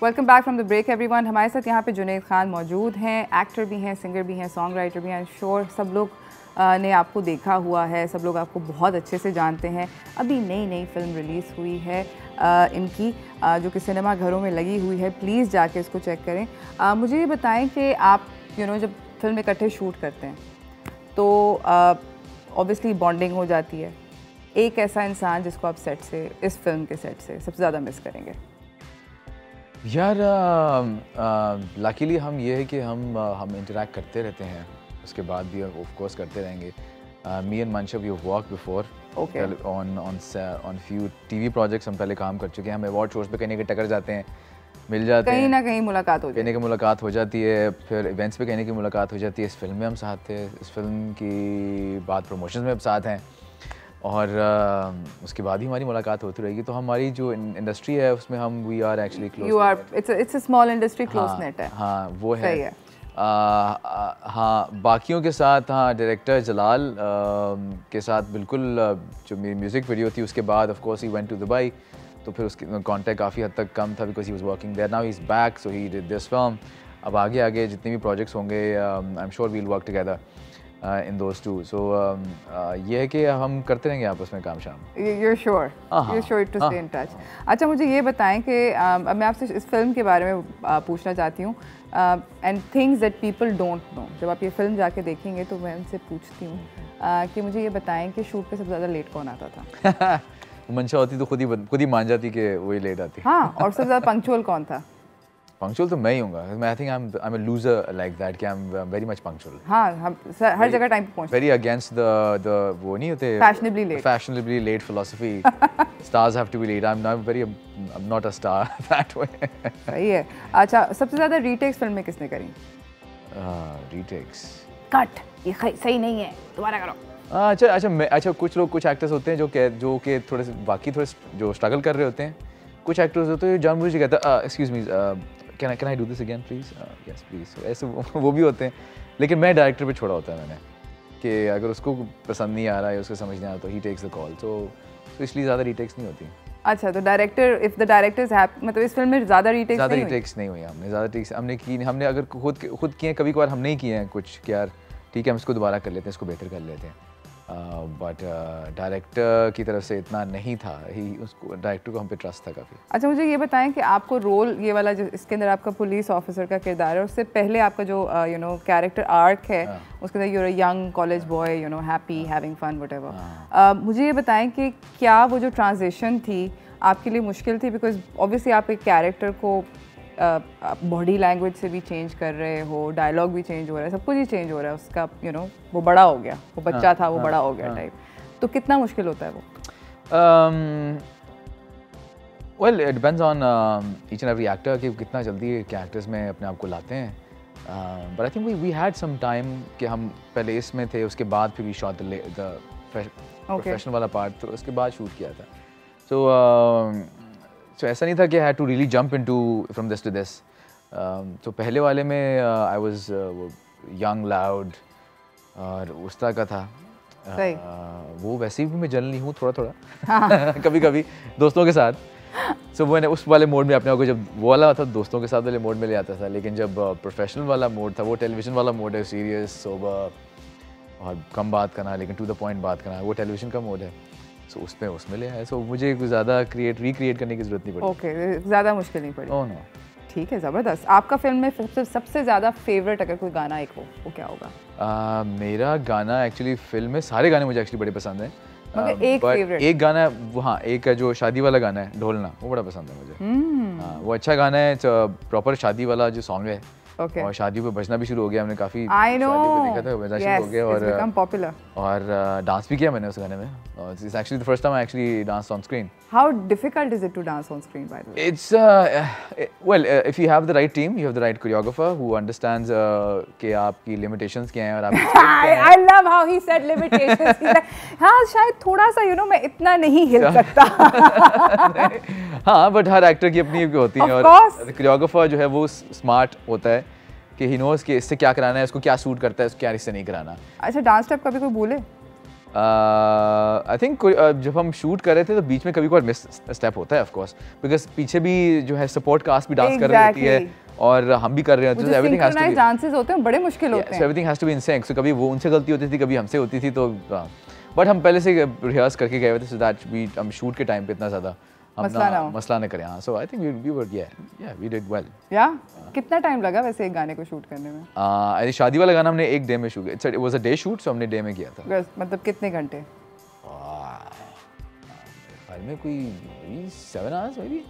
Welcome back from the break everyone. हमारे साथ यहाँ पे जुनैद खान मौजूद हैं, एक्टर भी हैं, सिंगर भी हैं, सॉन्ग राइटर भी हैं. श्योर सब लोग ने आपको देखा हुआ है, सब लोग आपको बहुत अच्छे से जानते हैं. अभी नई फिल्म रिलीज़ हुई है इनकी, जो कि सिनेमा घरों में लगी हुई है. प्लीज़ जाके इसको चेक करें. मुझे ये बताएं कि आप जब फिल्म इकट्ठे शूट करते हैं तो ऑब्वियसली बॉन्डिंग हो जाती है. एक ऐसा इंसान जिसको आप सेट से, इस फिल्म के सेट से सबसे ज़्यादा मिस करेंगे? यार लकीली हम ये है कि हम इंटरेक्ट करते रहते हैं, उसके बाद भी ऑफ कोर्स करते रहेंगे. Me and Mansha we have worked before on few TV projects. हम पहले काम कर चुके हैं. हम अवार्ड शोज पे कहीं ना कहीं टकर जाते हैं, मिल जाते हैं, कहीं ना कहीं मुलाकात हो जाती है. फिर इवेंट्स पे कहीं ना कहीं मुलाकात हो जाती है. इस फिल्म में हम साथ थे, इस फिल्म की बाद प्रमोशंस में अब साथ हैं, और उसके बाद ही हमारी मुलाकात होती रहेगी. तो हमारी जो इंडस्ट्री है उसमें हम we are actually close. It's a small industry, close knit है. हाँ वो है. हाँ बाकियों के साथ, हाँ डायरेक्टर जलाल के साथ बिल्कुल. जो मेरी म्यूज़िक वीडियो थी उसके बाद of course he went to Dubai, तो फिर उसके कॉन्टैक्ट काफ़ी हद तक कम था because he was working there. Now he is back, so he did this film. अब आगे जितने भी प्रोजेक्ट्स होंगे I am sure we will work together in those two. So ये है कि हम करते रहेंगे आपस में काम शाम. You're sure to stay in touch. अच्छा मुझे ये बताएं कि अब मैं आपसे इस फिल्म के बारे में पूछना चाहती हूँ. And things that people don't know. जब आप ये फिल्म जाके देखेंगे तो मैं उनसे पूछती हूँ कि मुझे ये बताएं कि शूट पे सबसे ज़्यादा लेट कौन आता था? मंशा होती तो खुद ही मान जाती कि वही लेट आती. हाँ, और सबसे ज़्यादा पंक्चुअल कौन था? पंक्चुअल तो मैं ही हूँगा. I think I am a loser like that कि I am very much punctual. हाँ, हम हर जगह टाइम पे पहुँचते. वेरी अगेंस्ट द वो नहीं होते fashionably late philosophy. Stars have to be late. I am not a star that way. सही है. अच्छा सबसे ज़्यादा रीटेक्स फिल्म में किसने करी? रीटेक्स. कट, ये सही नहीं है, दोबारा करो. अच्छा कुछ लोग, कुछ एक्टर्स होते हैं जो कि थोड़े से बाकी थोड़े जो स्ट्रगल कर रहे होते हैं। कुछ एक्टर्स होते हैं जानबूझ के कहते हैं excuse me can I do this again please, yes please, ऐसे वो भी होते हैं। लेकिन मैं डायरेक्टर पे छोड़ा होता है मैंने कि अगर उसको पसंद नहीं आ रहा है, उसको समझ नहीं आ रहा तो ही टेक्स द कॉल, तो इसलिए ज़्यादा रीटेक्स नहीं होती। अच्छा, तो director if the director is happy, मतलब इस फिल्म में ज़्यादा रीटेक्स नहीं हुई। हमने ज़्यादा टेक्स हमने की, हमने अगर खुद किए, कभी कभार हम नहीं किए हैं कुछ कि यार ठीक है हम इसको दोबारा कर लेते हैं, इसको बेहतर कर लेते हैं, बट डायरेक्टर की तरफ से इतना नहीं था, उसको डायरेक्टर को हम पे ट्रस्ट था काफ़ी। अच्छा, मुझे ये बताएं कि आपको रोल ये वाला जो इसके अंदर आपका पुलिस ऑफिसर का किरदार है, उससे पहले आपका जो कैरेक्टर आर्क है, उसके अंदर you're a young college boy, happy, having fun, whatever. मुझे ये बताएं कि क्या वो जो ट्रांजिशन थी आपके लिए मुश्किल थी? बिकॉज ऑब्वियसली आप एक कैरेक्टर को बॉडी लैंग्वेज से भी चेंज कर रहे हो, डायलॉग भी चेंज हो रहा है, सब कुछ ही चेंज हो रहा है उसका, वो बड़ा हो गया, वो बच्चा था वो बड़ा हो गया टाइप, तो कितना मुश्किल होता है वो? Well it depends on each and every actor कि कितना जल्दी कैरेक्टर्स में अपने आप को लाते हैं। But I think we had some time कि हम पहले इसमें थे, उसके बाद फिर वी शॉट द प्रोफेशनल वाला पार्ट, तो उसके बाद शूट किया था। सो ऐसा नहीं था कि I had to really jump into from this to this. तो पहले वाले में आई वाज यंग लाउड और उस तरह का था। वो वैसे भी मैं जनरली हूँ थोड़ा थोड़ा कभी कभी दोस्तों के साथ। सो मैंने उस वाले मोड में अपने आप को, जब वो वाला था दोस्तों के साथ वाले मोड में ले आता था, लेकिन जब प्रोफेशनल वाला मोड था, वो टेलीविज़न वाला मोड है, सीरियस, सोबर और कम बात करना लेकिन टू द पॉइंट बात करना, वो टेलीविज़न का मोड है। सो उसमें ले आया। सो मुझे कुछ ज़्यादा रिक्रिएट करने की ज़रूरत नहीं पड़ी। ओके, ज़्यादा मुश्किल नहीं पड़ी। ओह नो, ठीक है, ज़बरदस्त। आपका फिल्म में सबसे ज़्यादा फेवरेट अगर कोई गाना एक हो, वो क्या होगा? मेरा गाना एक्चुअली फिल्म में सारे गाने मुझे एक्चुअली बड़े पसंद हैं, मगर एक फेवरेट, एक गाना वो, हाँ एक जो शादी वाला गाना है ढोलना, वो बड़ा पसंद है मुझे। हाँ, वो अच्छा गाना है, प्रॉपर शादी वाला जो सॉन्ग है। Okay. और शादियों पे बजना भी शुरू हो गया, हमने काफ़ी शादियों पे देखा था, बजना शुरू हो गया और डांस भी किया मैंने उस गाने में। It's actually the first time I actually danced on screen. How difficult is it to dance on screen, by the way? It's well, if you have the right team, you have the right choreographer who understands कि आपकी limitations क्या हैं और आप I love how he said limitations. He's like, हाँ शायद थोड़ा सा मैं इतना नहीं हिल सकता। हाँ, but हर एक्टर की अपनी होती है और choreographer जो है वो स्मार्ट होता है कि he knows कि इससे क्या कराना है, इसको क्या सूट करता है, इसको क्या इससे नहीं कराना। अच्छा, डांस स्टेप कभी कोई बोले? आई थिंक जब हम शूट कर रहे थे तो बीच में कभी कोई मिस स्टेप होता है ऑफ कोर्स, बिकॉज पीछे भी जो है सपोर्ट कास्ट भी डांस कर रही होती है और हम भी कर रहे होते हैं। Everything has to be, dances होते हैं बड़े मुश्किल होते हैं, everything has to be in sync. So कभी वो उनसे गलती होती थी, कभी हमसे होती थी, तो बट हम पहले से रिहर्स करके गए हुए थे सो दैट वी हम शूट के टाइम पे इतना ज़्यादा मसला न करें। हाँ, so I think we were we did well. या कितना टाइम लगा वैसे एक गाने को शूट करने में? आई शादी वाला गाना हमने एक डे में shoot, it was a day shoot, so हमने डे में किया था। मतलब कितने घंटे? में कोई 7 hours maybe।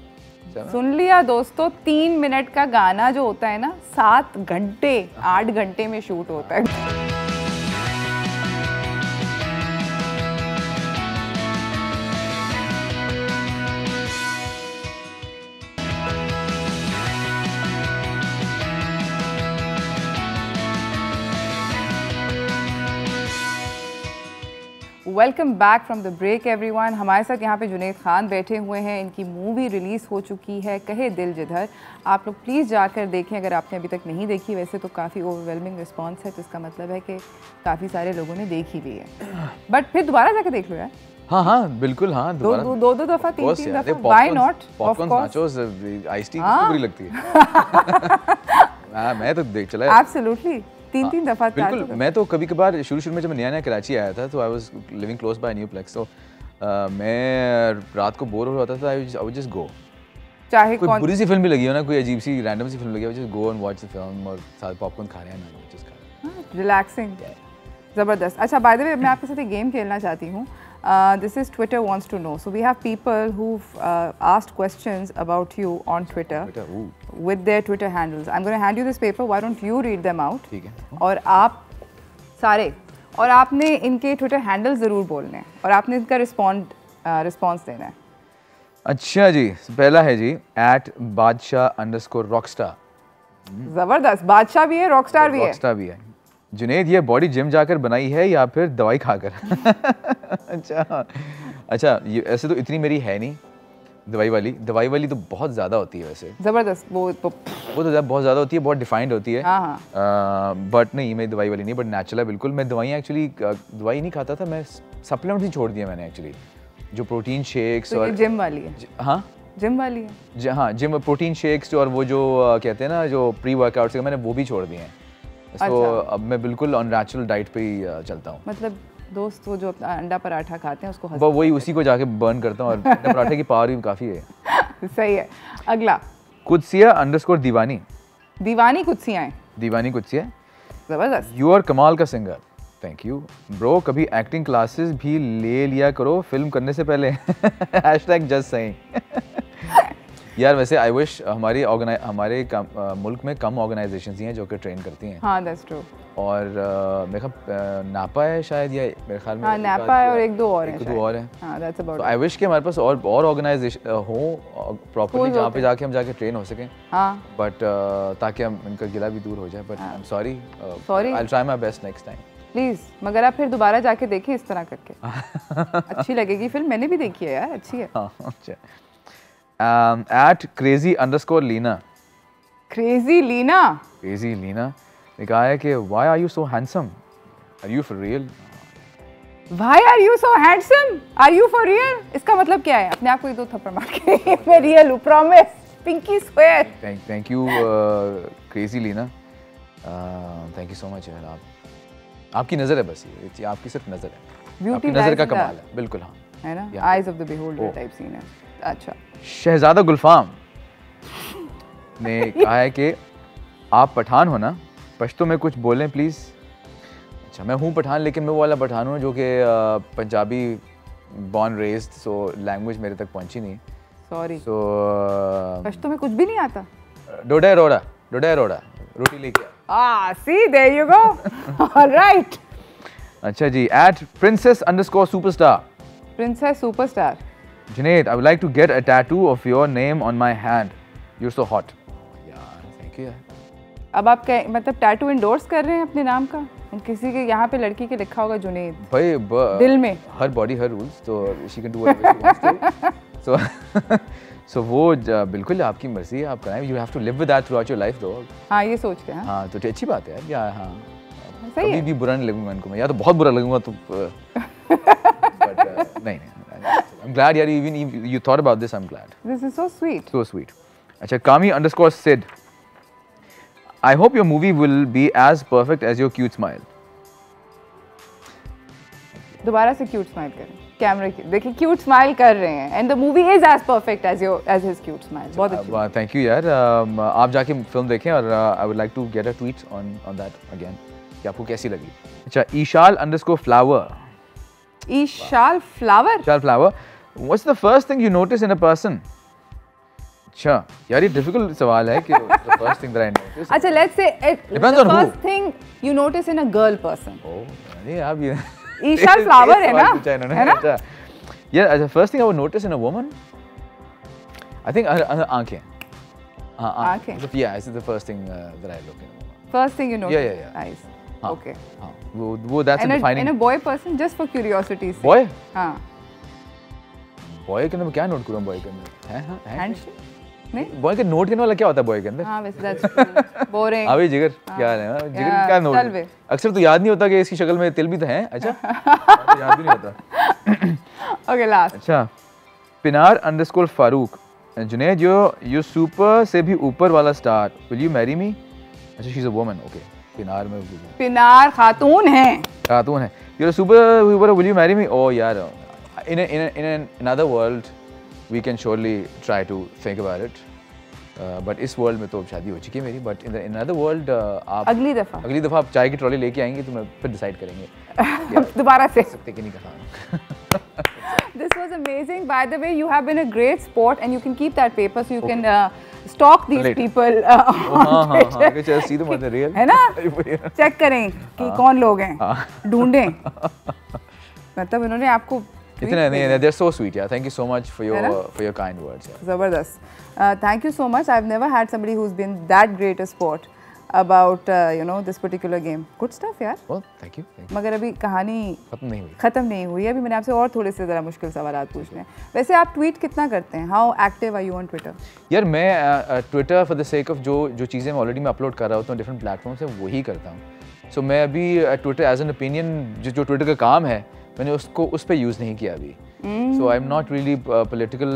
सुन लिया दोस्तों, 3 मिनट का गाना जो होता है ना, 7 घंटे 8 घंटे में शूट होता है। Welcome back from the break everyone. हमारे साथ यहाँ पे जुनैद खान बैठे हुए हैं, इनकी मूवी रिलीज़ हो चुकी है कहे दिल जिधर। आप लोग प्लीज़ जाकर देखें अगर आपने अभी तक नहीं देखी। वैसे तो काफ़ी ओवरवेलमिंग रिस्पांस है, तो इसका मतलब है कि काफ़ी सारे लोगों ने देखी भी है, बट फिर दोबारा जाकर देख लो यार। हाँ हाँ बिल्कुल, हाँ दो दफ़ा 3 दफ़ा, why not? Popcorn, nachos, ice tea किसको बुरी लगती है? मैं तो देख चला एब्सोल्युटली 3 दफ़ा। बिल्कुल, मैं तो कभी कभार शुरू में जब नया कराची आया था तो I was living close by Nueplex, तो मैं रात को बोर हो रहा था, आई वुड जस्ट गो, चाहे कोई बुरी सी फिल्म भी लगी हो ना, कोई अजीब सी रैंडम सी फिल्म लगी हो, just go and watch the film और साथ पॉपकॉर्न खा रहे हैं ना, जस्ट खा रहे हैं, रिलैक्सिंग, ज़बरदस्त। अच्छा, बाय द वे मैं आपके साथ एक गेम खेलना चाहती हूँ। This is Twitter wants to know. So we have people who've asked questions about you on Twitter with their Twitter handles. I'm going to hand you this paper. Why don't you read them out? ठीक है। और आप सारे, और आपने इनके Twitter handles ज़रूर बोलने हैं और आपने इनका रिस्पॉन्स देना है। अच्छा जी, पहला है जी @Badshah_Rockstar। ज़बरदस्त, बादशाह भी है, रॉकस्टार भी है। रॉकस्टार भी है। जुनेद ये बॉडी जिम जाकर बनाई है या फिर दवाई खाकर? अच्छा ये ऐसे तो इतनी मेरी है नहीं दवाई वाली तो बहुत ज़्यादा होती है वैसे, ज़बरदस्त। वो तो बहुत ज़्यादा होती है, बहुत डिफाइंड होती है। बट नहीं, मैं दवाई वाली नहीं, बट नेचुरल है बिल्कुल। मैं दवाइयाँ एक्चुअली दवाई नहीं खाता था, मैं सप्लीमेंट्स ही छोड़ दिया मैंने एक्चुअली, जो प्रोटीन शेक्स और जिम वाली है। हाँ जिम वाली है। हाँ जिम प्रोटीन शेक्स और वो जो कहते हैं ना जो प्री वर्कआउट्स मैंने वो भी छोड़ दिए हैं। तो अब मैं बिल्कुल ऑन नेचुरल डाइट पे ही चलता हूँ। मतलब दोस्त वो जो अपना अंडा पराठा खाते हैं उसको वही उसी को जाके बर्न करता हूँ, और अंडा पराठे की पावर भी काफ़ी है। सही है। अगला कुदसिया _ दीवानी। दीवानी कुदसिया है। दीवानी कुदसिया, ज़बरदस्त। यू आर कमाल का सिंगर, थैंक यू ब्रो। कभी एक्टिंग क्लासेस भी ले लिया करो फिल्म करने से पहले। #Just saying. यार वैसे आई विश हमारे मुल्क में कम ऑर्गेनाइजेशंस हैं जो कि ट्रेन करती हैं। हाँ दैट्स ट्रू। और मेरे ख्याल नापा है शायद, या मेरे ख्याल में हाँ नापा है और एक दो और है। हाँ दैट्स अबाउट। आई विश कि हमारे पास और ऑर्गेनाइजेशन हो प्रॉपर्ली जहाँ पे जाके हम जाके ट्रेन हो सकें। हाँ बट ताकि हम इनका गिला भी दूर हो जाए। But I am sorry, sorry, I will try my best next time please. मगर आप फिर दोबारा जाके देखिए इस तरह करके। अच्छी लगेगी फिल्म, मैंने भी देखी है यार, अच्छी है। अच्छा। @crazy_Leena। Crazy Leena. Crazy Leena ने कहा है कि why are you so handsome? Are you for real? Why are you so handsome? Are you for real? इसका मतलब क्या है? अपने आप को 2 थप्पड़ मार के मैं रियल हूँ, promise, pinky square. Thank you crazy Leena, thank you so much यार। आपकी नज़र है बस, ये आपकी सिर्फ नज़र है, आपकी नज़र का कमाल है। बिल्कुल हाँ, है ना, eyes of the beholder type scene है। अच्छा। शहजादा गुलफाम ने कहा है कि आप पठान हो ना, पश्तो में कुछ बोलें प्लीज़। अच्छा मैं हूँ पठान, लेकिन मैं वो वाला पठान हूँ जो कि Punjabi born raised, so language मेरे तक पहुँची नहीं। सॉरी। सो पश्तो में कुछ भी नहीं आता। डोडा रोड़ा रोटी लेके सी देयर यू गो। ऑलराइट। अच्छा जी, @princess_superstar। Princess superstar. Junaid, I would like to get a tattoo of your name on my hand. You're so hot. यार, thank you. अब आप क्या मतलब टैटू इंडोर्स कर रहे हैं अपने नाम का? किसी के यहाँ पे लड़की के लिखा होगा जुनैद भाई दिल में। हर बॉडी हर रूल्स, तो she can do whatever she wants to. So वो बिल्कुल आपकी मर्जी है, आप कराएं। You have to live with that throughout your life though. हाँ ये सोच के। हाँ तो अच्छी बात है यार। या हाँ कभी भी बुरा नहीं लगूंगा इनको मैं, या तो बहुत बुरा लगूंगा तो नहीं। I'm glad यार, even you thought about this. I'm glad. This is so sweet. So sweet. अच्छा, Kami_Sid. I hope your movie will be as perfect as your cute smile. दोबारा से क्यूट स्माइल करें कैमरे की, देखिए क्यूट स्माइल कर रहे हैं, and the movie is as perfect as his cute smile. बहुत अच्छी। Thank you यार। आप जाके फिल्म देखें, और I would like to get a tweet on that again कि आपको कैसी लगी। अच्छा, Ishal_flower. Ishal flower. What's the first thing you notice in a person? अच्छा यार, ये difficult सवाल है कि the first thing that I notice. अच्छा, let's say depends the on first who. thing you notice in a girl person. Oh, अरे आप ये Ishal flower है ना? है ना? अच्छा यार, the first thing I would notice in a woman, I think her आँखें। हाँ आँखें। Yeah, this is the first thing that I look in. First thing you notice. Yeah. Eyes. हाँ, Okay. हाँ वो that's a defining. And a boy person, just for curiosity. Boy? हाँ। Boy के अंदर मैं क्या नोट करूँ boy के अंदर? हैं? Handshake? नहीं? Boy के नोट करने वाला क्या होता है boy के अंदर? हाँ वैसे that's true. Boring. हाँ भाई जिगर, क्या है ना? जिगर क्या नोट? चल बे। अक्सर तो याद नहीं होता कि इसकी शक्ल में तिल भी तो हैं। अच्छा, तो याद भी नहीं होता। Okay, last. अच्छा, Pinar_Farouk. Junaid, you're super से भी ऊपर वाला star. Will you marry me? अच्छा, she's a woman. Okay. पिनार में पिनार खातून है। खातून है। You're a super. Will you marry me? Oh यार, in another world, we can surely try to think about it. But इस world में तो शादी हो चुकी है मेरी. But in another world, आप अगली दफा आप चाय की ट्रॉली लेके आएंगे तो मैं फिर डिसाइड करेंगे दोबारा से सकते कि नहीं कहा। This was amazing. By the way, you have been a great sport, and you can keep that paper so you can stalk these people on Twitter. See them on the real. है ना? Check करें कि कौन लोग हैं, ढूंढें। मतलब इन्होंने आपको इतने नहीं, they're so sweet. Yeah, thank you so much for your kind words. जबरदस्त। Thank you so much. I've never had somebody who's been that great a sport. about this particular game. Good stuff यार. Well, thank you. मगर अभी कहानी खत्म नहीं हुई. अभी मैंने आपसे और थोड़े से ज़रा मुश्किल सवाल पूछने हैं. वैसे आप ट्वीट कितना करते हैं? How active are you on Twitter? यार मैं Twitter for the sake of जो चीज़ें मैं ऑलरेडी अपलोड कर रहा होता हूँ डिफरेंट प्लेटफॉर्म से वही करता हूँ. सो मैं अभी ट्विटर एज एन ओपिनियन जो ट्विटर का काम है मैंने उसको उस पर यूज़ नहीं किया अभी. So I am not really political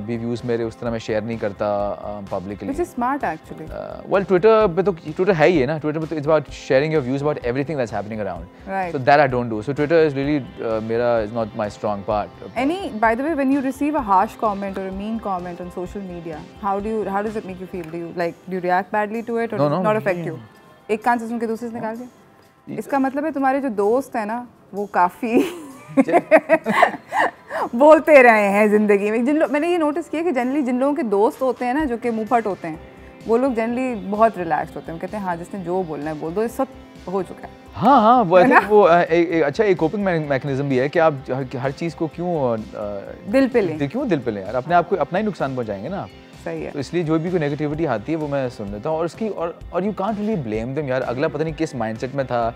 भी व्यूज़ मेरे उस तरह मैं शेयर नहीं करता publicly. Which is smart actually. Well, Twitter पे तो ट्विटर है ही है ना. ट्विटर पे तो it's about sharing your views about everything that's happening around. Right. So that I don't do. So Twitter is really मेरा is not my strong part. By the way, when you receive a harsh comment or a mean comment on social media, how does it make you feel? Do you react badly to it or does it not affect you? एक कान से सुन के दूसरे से निकाल के. इसका मतलब है तुम्हारे जो दोस्त हैं ना वो काफ़ी बोलते रहे हैं ज़िंदगी में. मैंने ये नोटिस किया कि जनरली जिन लोगों के दोस्त होते हैं ना जो कि मुँहफट होते हैं वो लोग जनरली बहुत रिलैक्स्ड होते हैं. कहते हैं हाँ जिसने जो बोलना है बोल दो, ये सब हो चुका है. हाँ वो अच्छा एक कोपिंग मैकेनिज्म भी है कि आप हर चीज़ को क्यों दिल पे लें यार. अपने आप को अपना ही नुकसान पहुँचाएंगे ना आप. सही है. तो इसलिए जो भी कोई नेगेटिविटी आती है वो मैं सुन लेता हूँ और उसकी और you can't really blame them यार. अगला पता नहीं किस माइंडसेट में था,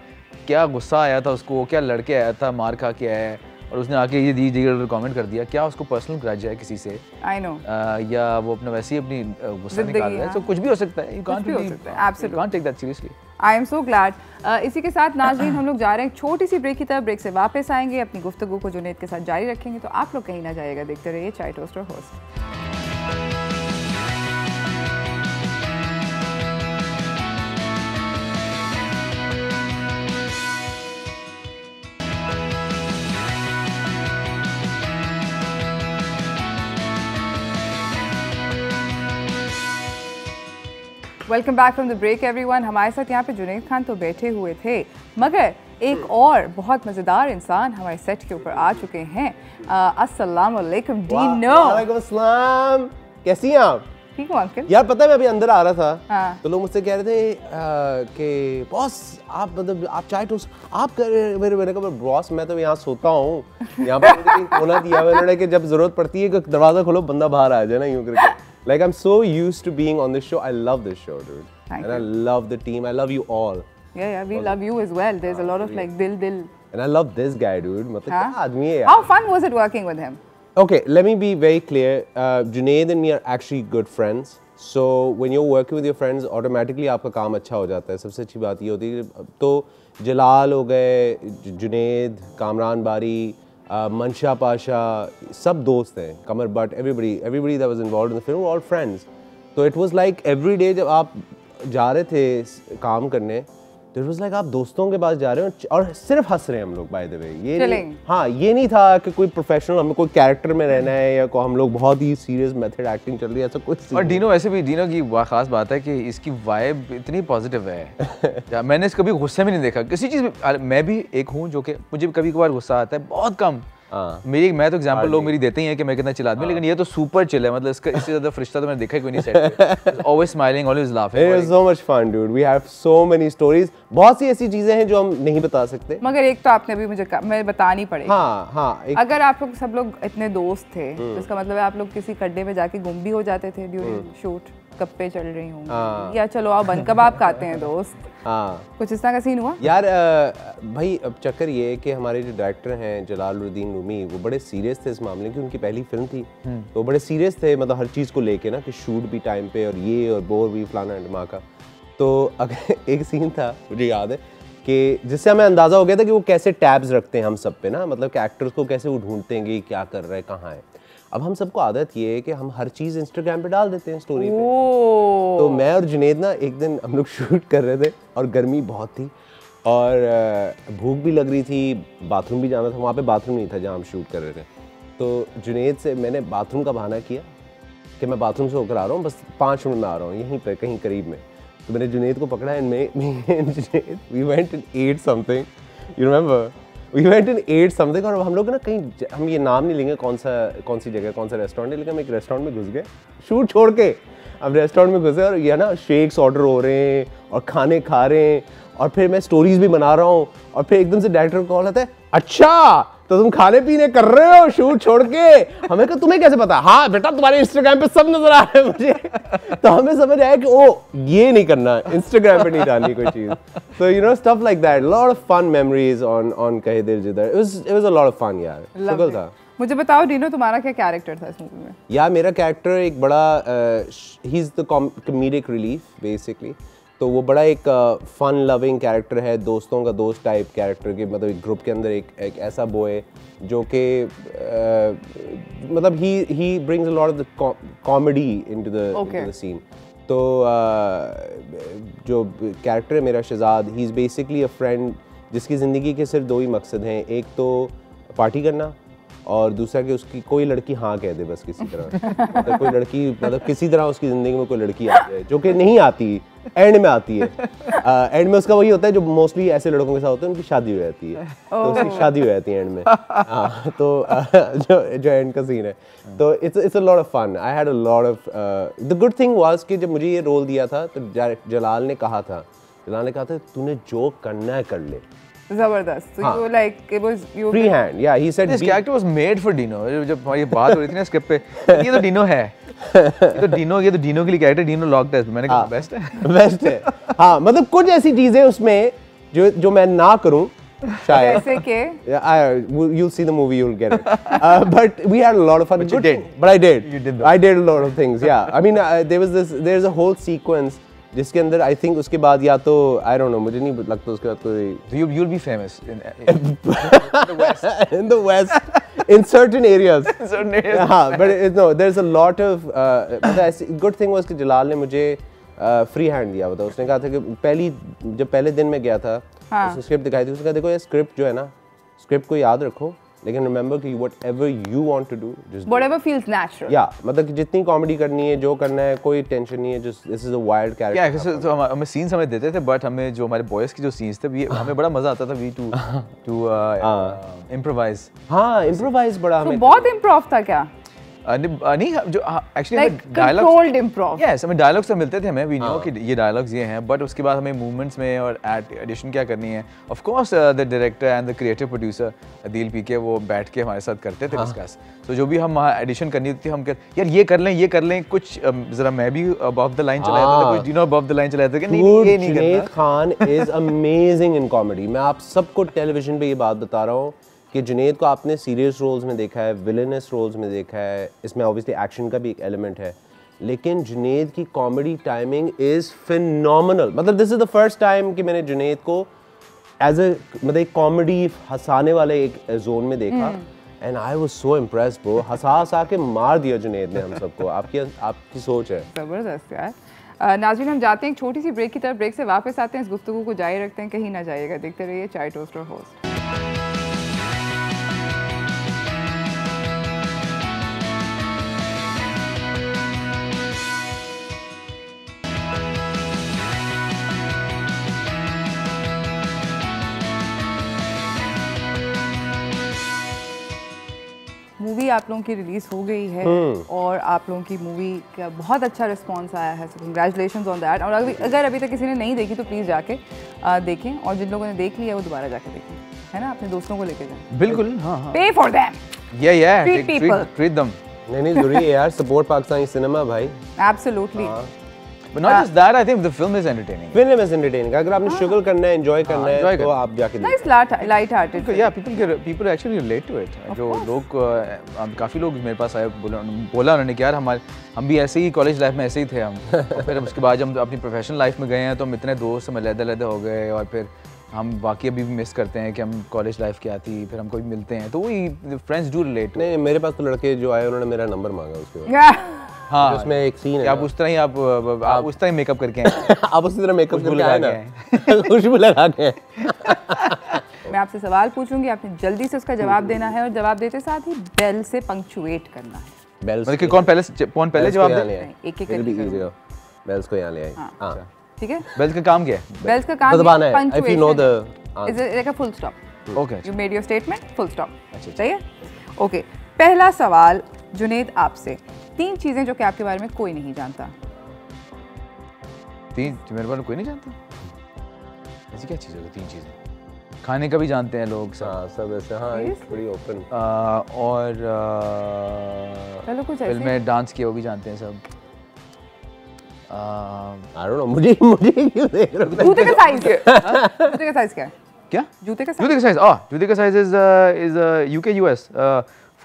क्या गुस्सा आया था उसको, क्या लड़के आया था मार खा के आया और उसने आके ये दी कमेंट कर दिया. क्या उसको पर्सनल ग्रज है किसी से? I know. या वो अपना वैसे ही अपनी गुस्सा निकाल रहा है. तो कुछ भी हो सकता है. You can't take that seriously. I am so glad. इसी के साथ नाज़रीन हम लोग जा रहे हैं छोटी सी ब्रेक की तरफ. ब्रेक से वापस आएंगे, अपनी गुफ्तगू को जुनैद के साथ जारी रखेंगे. तो आप लोग कहीं ना जाइएगा, देखते रहिए चाय toaster host. Welcome back from the break everyone. हमारे साथ यहाँ पे जुनैद खान तो बैठे हुए थे मगर एक और बहुत मज़ेदार इंसान हमारे सेट के ऊपर आ चुके हैं. अस्सलाम वालेकुम डीनो. वालेकुम अस्सलाम. कैसी हैं आप? ठीक हूँ अंकल. यार पता है मैं अभी अंदर आ रहा था. हाँ. तो लोग मुझसे कह रहे थे कि बॉस आप मतलब आप चाय टोस्ट आप कर रहे हैं. मैंने कहा बॉस मैं तो यहाँ सोता हूँ, यहाँ पर कहीं कोना दिया हुआ है कि जब जरूरत पड़ती है कि दरवाज़ा खोलो बंदा बाहर आ जाए ना यूँ करके. Like I'm so used to being on this show. I love this show, dude. Thank and you. I love the team. I love you all. Yeah, we love you as well. There's a lot of like dil. And I love this guy, dude. मतलब क्या आदमी है यार. How fun was it working with him? Okay, let me be very clear. Junaid and me are actually good friends. So when you're working with your friends, automatically आपका काम अच्छा हो जाता है. सबसे अच्छी बात ये होती है. तो जलाल हो गए, जुनैद, कामरान बारी, मंशा पाशा, सब दोस्त हैं. कमर but everybody that was involved in the film were all friends. तो it was like every day जब आप जा रहे थे काम करने, तो it was like आप दोस्तों के पास जा रहे हो और सिर्फ हंस रहे हैं हम लोग. by the way ये नहीं था कि कोई प्रोफेशनल हमें कोई कैरेक्टर में रहना है या को हम लोग बहुत ही सीरियस मेथड एक्टिंग चल रही है ऐसा कुछ. और डीनो वैसे भी डीनो की खास बात है कि इसकी वाइब इतनी पॉजिटिव है. मैंने इसको कभी गुस्से में नहीं देखा किसी चीज़ में. मैं भी एक हूँ जो कि मुझे कभी कभार गुस्सा आता है, बहुत कम. मैं तो एग्जांपल लोग मेरी देते ही हैं कि मैं कितना चिल आदमी, लेकिन ये तो सुपर चिल है. मतलब इससे ज़्यादा फरिश्ता तो मैंने देखा ही कोई नहीं set. Always smiling, always laughing. It was so much fun dude. We have so many stories. बहुत सी ऐसी चीजें हैं जो हम नहीं बता सकते. मगर एक तो आपने भी मैं बतानी पड़ेगी. हाँ. अगर आप लोग सब लोग इतने दोस्त थे तो इसका मतलब है आप लोग किसी गड्ढे में जाके गुम भी हो जाते थे ड्यूरिंग शूट. गप्पे चल रही होंगी या चलो आप बन कबाब खाते हैं दोस्त. हाँ, कुछ इस तरह का सीन हुआ यार. भाई अब चक्कर ये है कि हमारे जो डायरेक्टर हैं जलालुद्दीन रूमी, वो बड़े सीरियस थे इस मामले की. उनकी पहली फिल्म थी तो बड़े सीरियस थे, मतलब हर चीज़ को लेके ना कि शूट भी टाइम पे और ये और बोर भी फलाना ढमाका. तो अगर एक सीन था मुझे याद है कि जिससे हमें अंदाज़ा हो गया था कि वो कैसे टैब्स रखते हैं हम सब पे ना, मतलब कि एक्टर्स को कैसे वो ढूंढते हैं कि क्या कर रहा है कहाँ है. अब हम सबको आदत ये है कि हम हर चीज़ इंस्टाग्राम पे डाल देते हैं स्टोरी पे. तो मैं और जुनैद ना एक दिन हम लोग शूट कर रहे थे और गर्मी बहुत थी और भूख भी लग रही थी, बाथरूम भी जाना था. वहाँ पे बाथरूम नहीं था जहाँ हम शूट कर रहे थे. तो जुनैद से मैंने बाथरूम का बहाना किया कि मैं बाथरूम से होकर आ रहा हूँ, बस 5 मिनट में आ रहा हूँ यहीं पर कहीं करीब में. तो मैंने जुनैद को पकड़ा and Junaid we went and ate something. You remember we went and ate something. और हम लोग ना कहीं, हम ये नाम नहीं लेंगे कौन सी जगह कौन सा रेस्टोरेंट है, लेकिन हम एक रेस्टोरेंट में घुस गए शूट छोड़ के. अब रेस्टोरेंट में घुसे और ये ना शेक्स ऑर्डर हो रहे हैं और खाने खा रहे हैं और फिर मैं स्टोरीज भी बना रहा हूँ और फिर एकदम से डायरेक्टर को कॉल आता है, अच्छा तो तुम खाने पीने कर रहे हो शूट छोड़ के। हमें कहा तुम्हें कैसे पता? हाँ बेटा तुम्हारे इंस्टाग्राम पे सब नजर आ रहा है मुझे। तो हमें समझ आया कि ओ ये नहीं करना, इंस्टाग्राम पे नहीं डालनी कोई चीज। So you know stuff like that, a lot of fun memories on कहे दिल जिधर। It was a lot of fun यार, शुक्र था। मुझे बताओ डीनो तुम्हारा क्या कैरेक्टर था इस मूवी में? यार मेरा कैरेक्टर एक बड़ा he is the comedic relief basically. तो वो बड़ा एक फन लविंग कैरेक्टर है, दोस्तों का दोस्त टाइप कैरेक्टर के, मतलब एक ग्रुप के अंदर एक ऐसा बॉय जो कि मतलब he brings a lot of the comedy into the scene. तो जो कैरेक्टर है मेरा Shahzad, he is basically a friend जिसकी ज़िंदगी के सिर्फ दो ही मकसद हैं, एक तो पार्टी करना और दूसरा कि उसकी कोई लड़की हाँ कह दे बस किसी तरह। मतलब कोई लड़की, मतलब किसी तरह उसकी ज़िंदगी में कोई लड़की आ जाए जो कि नहीं आती, एंड में आती है। एंड में उसका वही होता है जो मोस्टली ऐसे लड़कों के साथ होता है, उनकी शादी हो जाती है। तो उसकी शादी हो जाती है एंड में। हाँ, तो जो एंड का सीन है, तो it's a lot of fun. I had a lot of the good thing was कि जब मुझे ये रोल दिया था तो जलाल ने कहा था तूने जो करना है कर ले। जबरदस्त। So you like it was you free hand, yeah, he said this character was made for Dino। जब ये बात हो रही थी ना स्क्रिप्ट पे, ये तो Dino है, ये तो Dino के लिए कैरेक्टर Dino लॉक्ड है। मैंने कहा बेस्ट है, बेस्ट है। हाँ, मतलब कुछ ऐसी चीजें उसमें जो मैं ना करूं शायद, जैसे कि you'll see the movie, you'll get it, but we had a lot of fun। But you did, but I did, you did I did a lot of things, yeah। I mean there's a whole sequence जिसके अंदर I think उसके बाद या तो I don't know, मुझे नहीं लगता उसके बाद कोई you'll be famous in the west in the west in certain areas हाँ, but no there's a lot of मतलब good thing was कि जलाल ने मुझे फ्री हैंड दिया हुआ था। उसने कहा था कि जब पहले दिन में गया था उसने स्क्रिप्ट दिखाई थी, उसने कहा देखो ये स्क्रिप्ट जो है ना, स्क्रिप्ट को याद रखो लेकिन रिमेंबर कि whatever you want to do just whatever feels natural। या मतलब कि जितनी कॉमेडी करनी है, जो करना है, कोई टेंशन नहीं है, just this is a wild character. क्या तो हमें सीन्स हमें देते थे, बट हमें जो हमारे बॉयज की जो सीन्स थे हमें बड़ा मजा आता था वी टू इम्प्रोवाइज। हाँ, इम्प्रोवाइज बड़ा तो हमें बहुत इम्प्रोव था क्या? नहीं जो actually like controlled improv। Yes, हमें डायलॉग्स तो मिलते थे, हमें वी नो कि ये डायलॉग्स ये हैं, बट उसके बाद हमें मूवमेंट्स में और एडिशन क्या करनी है, of course the director and the creative producer Adeel PK वो बैठ के हमारे साथ करते थे डिस्कस। तो जो भी हम एडिशन करनी थी हम यार ये कर लें कुछ जरा मैं भी अबव द लाइन चला जाता था, कुछ डिनो अबव द लाइन चला जाता था कि नहीं ये नहीं करना। Junaid Khan is amazing in comedy. मैं आप सबको टेलीविजन पे ये बात बता रहा हूँ कि जुनैद को आपने सीरियस रोल्स में देखा है, विलेनस रोल्स में देखा है, इसमें ऑब्वियसली एक्शन का भी एक एलिमेंट है, लेकिन जुनैद की कॉमेडी टाइमिंग इज़ फिनोमिनल। मतलब this is the first time कि मैंने जुनैद को एज ए मतलब एक कॉमेडी हंसाने वाले एक जोन में देखा, and I was so impressed bro. हंसा के मार दिया जुनैद ने हम सबको। आपकी सोच है जबरदस्त यार। नाज़रीन हम जाते हैं एक छोटी सी ब्रेक की तरफ, ब्रेक से वापस आते हैं, इस गुफ्तगू को जारी रखते हैं, कहीं ना जाइएगा, देखते रहिए चाय टोस्टर होस्ट। मूवी आप लोगों की रिलीज़ हो गई है और आप लोगों की मूवी का बहुत अच्छा रिस्पांस आया है, सो कंग्रेचुलेशंस ऑन दैट। और अगर अभी तक किसी ने नहीं देखी तो प्लीज़ जाके देखें, और जिन लोगों ने देख लिया वो दोबारा जाके देखें, है ना, अपने दोस्तों को लेके जाएं। बिल्कुल, हाँ हाँ, पे फॉर देम, या ट्रीट देम। नहीं जरूरी है यार, सपोर्ट पाकिस्तानी सिनेमा भाई। Absolutely. But not just that, I think the film is entertaining। Film is entertaining. अगर आपने शुगल करना है, एंजॉय करना है तो आप जाके देखिए। Nice light hearted. Yeah, people actually relate to it। जो लोग काफ़ी लोग मेरे पास आए, बोला उन्होंने कि यार हम भी ऐसे ही कॉलेज लाइफ में ऐसे ही थे हम। और फिर उसके बाद जब हम अपनी प्रोफेशनल लाइफ में गए हैं तो हम इतने दोस्त हम अलग हो गए, और फिर हम बाकी अभी भी मिस करते हैं कि हम कॉलेज लाइफ क्या थी, फिर हम कभी मिलते हैं, तो वही फ्रेंड्स डू रिलेट। नहीं, मेरे पास तो लड़के जो आए उन्होंने मेरा नंबर मांगा उसके बाद। हाँ, उसमें एक सीन है, आप उस तरह ही आप उस तरह ही मेकअप करके आए। आप उसी तरह मेकअप करके आए ना, खुशबू लगा के। मैं आपसे सवाल पूछूंगी, आपने जल्दी से उसका जवाब देना है, और जवाब देते साथ ही बेल से पंक्चुएट करना है। बेल्स मतलब कि कौन पहले जवाब दे? एक एक करके। बेल्स को यहाँ ले आए। हाँ, ठीक है। बेल्स का काम क्या है? बेल्स का काम दबाना है। If you know the is it like a full stop? Okay, You made your statement, full stop। अच्छा, सही है? ओके, पहला सवाल जुनैद आपसे, 3 चीजें जो कि आपके बारे में कोई नहीं जानता। 3 मेरे बारे में कोई नहीं जानता? ऐसी क्या चीज़ होगी 3 चीज़ें? खाने का भी जानते हैं लोग सब। हाँ सब ऐसे, हाँ बड़ी ओपन। और चलो कुछ ऐसे फिल्म में डांस किया वो भी जानते हैं सब। I don't know, मुझे क्यों देख रहे हो? जूते का साइज जूते का साइज क्या है? क्या जूते का जूते का साइज? जूते का साइज इज UK US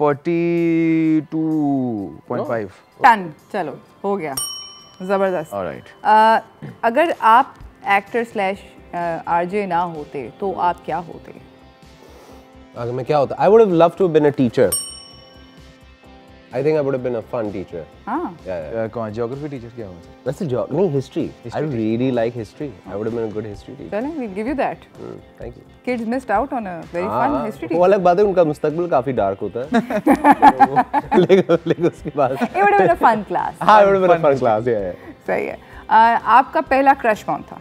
42.5 टन। चलो हो गया, जबरदस्त। ऑलराइट। अगर आप एक्टर स्लैश RJ ना होते तो आप क्या होते? अगर मैं क्या होता, I would have loved to have been a teacher. I think I would have been a fun teacher. हाँ Yeah. कौन ज्योग्राफी टीचर क्या हुआ? That's a job. नहीं, history. I really like history. I would have been a good history teacher. चलें, we'll give you that. Thank you. Kids missed out on a very fun history वो teacher. अलग बात है, उनका मुस्तकबिल काफी dark होता है। लेकिन उसके बाद It would have been a fun class. हाँ, it would have been a fun class. Yeah. सही है। आपका पहला क्रश कौन था?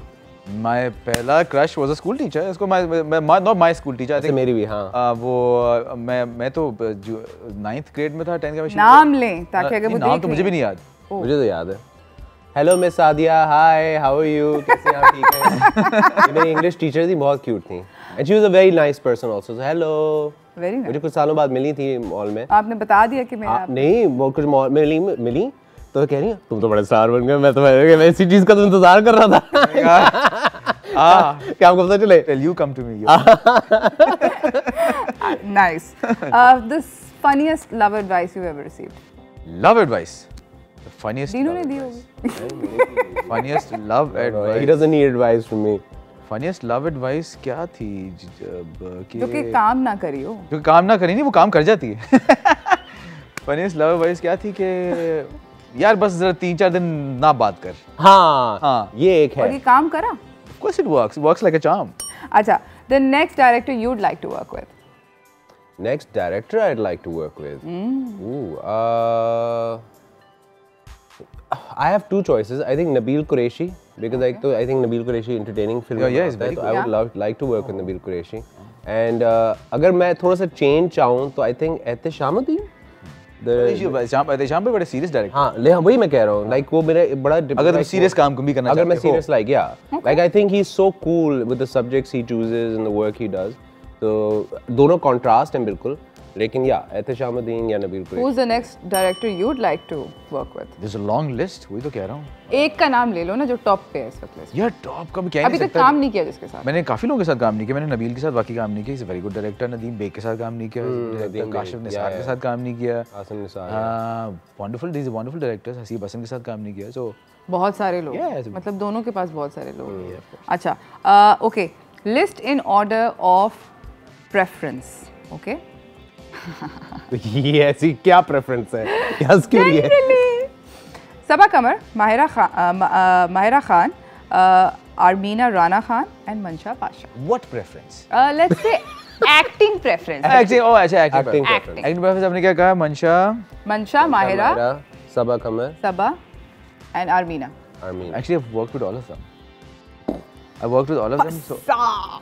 My पहला crush was a school teacher. इसको not my school teacher. I ऐसे think मेरी भी, हाँ। वो मैं तो 9th grade में था, 10th का। नाम लें ताकि अगर वो नाम देख तो मुझे भी नहीं याद। मुझे तो याद है। Hello miss Sadia, hi, how are you? कैसे आप? ठीक हैं? ये मेरी इंग्लिश टीचर थी, बहुत क्यूट थी। And she was a very nice person also. So hello. Very मुझे नाइस। कुछ सालों बाद मिली थी मॉल में। आपने बता दिया कि मेरा नहीं, वो कुछ मॉल में मिली तो कह रही है तुम तो बड़े स्टार बन गए, मैं तो ऐसी चीज का तो इंतजार कर रहा था। क्या आपको पता चले? Till you come to me. nice. The funniest love advice you ever received? Love advice. The funniest. Dino love ने दी advice. होगी। Funniest love He advice. doesn't need advice from me. Funniest love advice क्या थी? जो कि काम ना करी हो। जो काम ना करी नहीं, वो काम कर जाती है। Funniest love advice क्या थी कि यार बस जरा 3-4 दिन ना बात कर। हाँ, ये एक और है। ये काम करा? Of course it works. It works like a charm. अच्छा, the next director you'd like to work with? Next director I'd like to work with. Ooh, I have two choices. I think Nabil Qureshi, because I think Nabil Qureshi entertaining film Yeah, he's बनाता है, very तो good. I would like to work with Nabil Qureshi. And अगर मैं थोड़ा सा change चाहूँ तो I think एहतेशामुद्दीन। शाम पे बड़े सीरियस डायरेक्टर। हाँ, ले हाँ वही मैं कह रहा हूँ, लाइक वो मेरे बड़ा अगर तुम सीरियस काम भी करना अगर मैं चाहते हो। सीरियस लाइक या like I think he is so cool with the subjects he chooses and the work he does, तो दोनों कॉन्ट्रास्ट हैं बिल्कुल, लेकिन या एहतेशामुद्दीन या Nabeel Qureshi. Who's the next director you'd like to work with? There's a long list, वही तो कह रहा हूँ। एक का नाम ले लो ना जो टॉप पे है इस वक्त लिस्ट। यार टॉप का भी कह अभी नहीं तक सकता। काम नहीं किया जिसके साथ। मैंने काफी लोगों के साथ काम नहीं किया। मैंने नबील के साथ बाकी काम नहीं किया, is a very good director. Nadeem Baig के साथ काम नहीं किया, डायरेक्टर काशिफ निसार के साथ काम नहीं किया, Hasan Nisar, wonderful, these wonderful directors. Haseeb Hasan के साथ काम नहीं किया। सो बहुत सारे लोग, Yes. मतलब दोनों के पास बहुत सारे लोग। अच्छा, okay, list in order of preference. Okay, ये ऐसी क्या प्रेफरेंस है, क्या क्यों है? Saba Qamar, Mahira Khan, Armeena Rana Khan and Mansha Pasha. What preference? Let's say acting preference. Acting, oh अच्छा, Acting acting preference. Acting preference. आपने क्या कहा? मंशा, माहिरा, सबा कमर, सबा एंड आर्मीना। आमीन। Actually, I've worked with all of them. I've worked with all of them.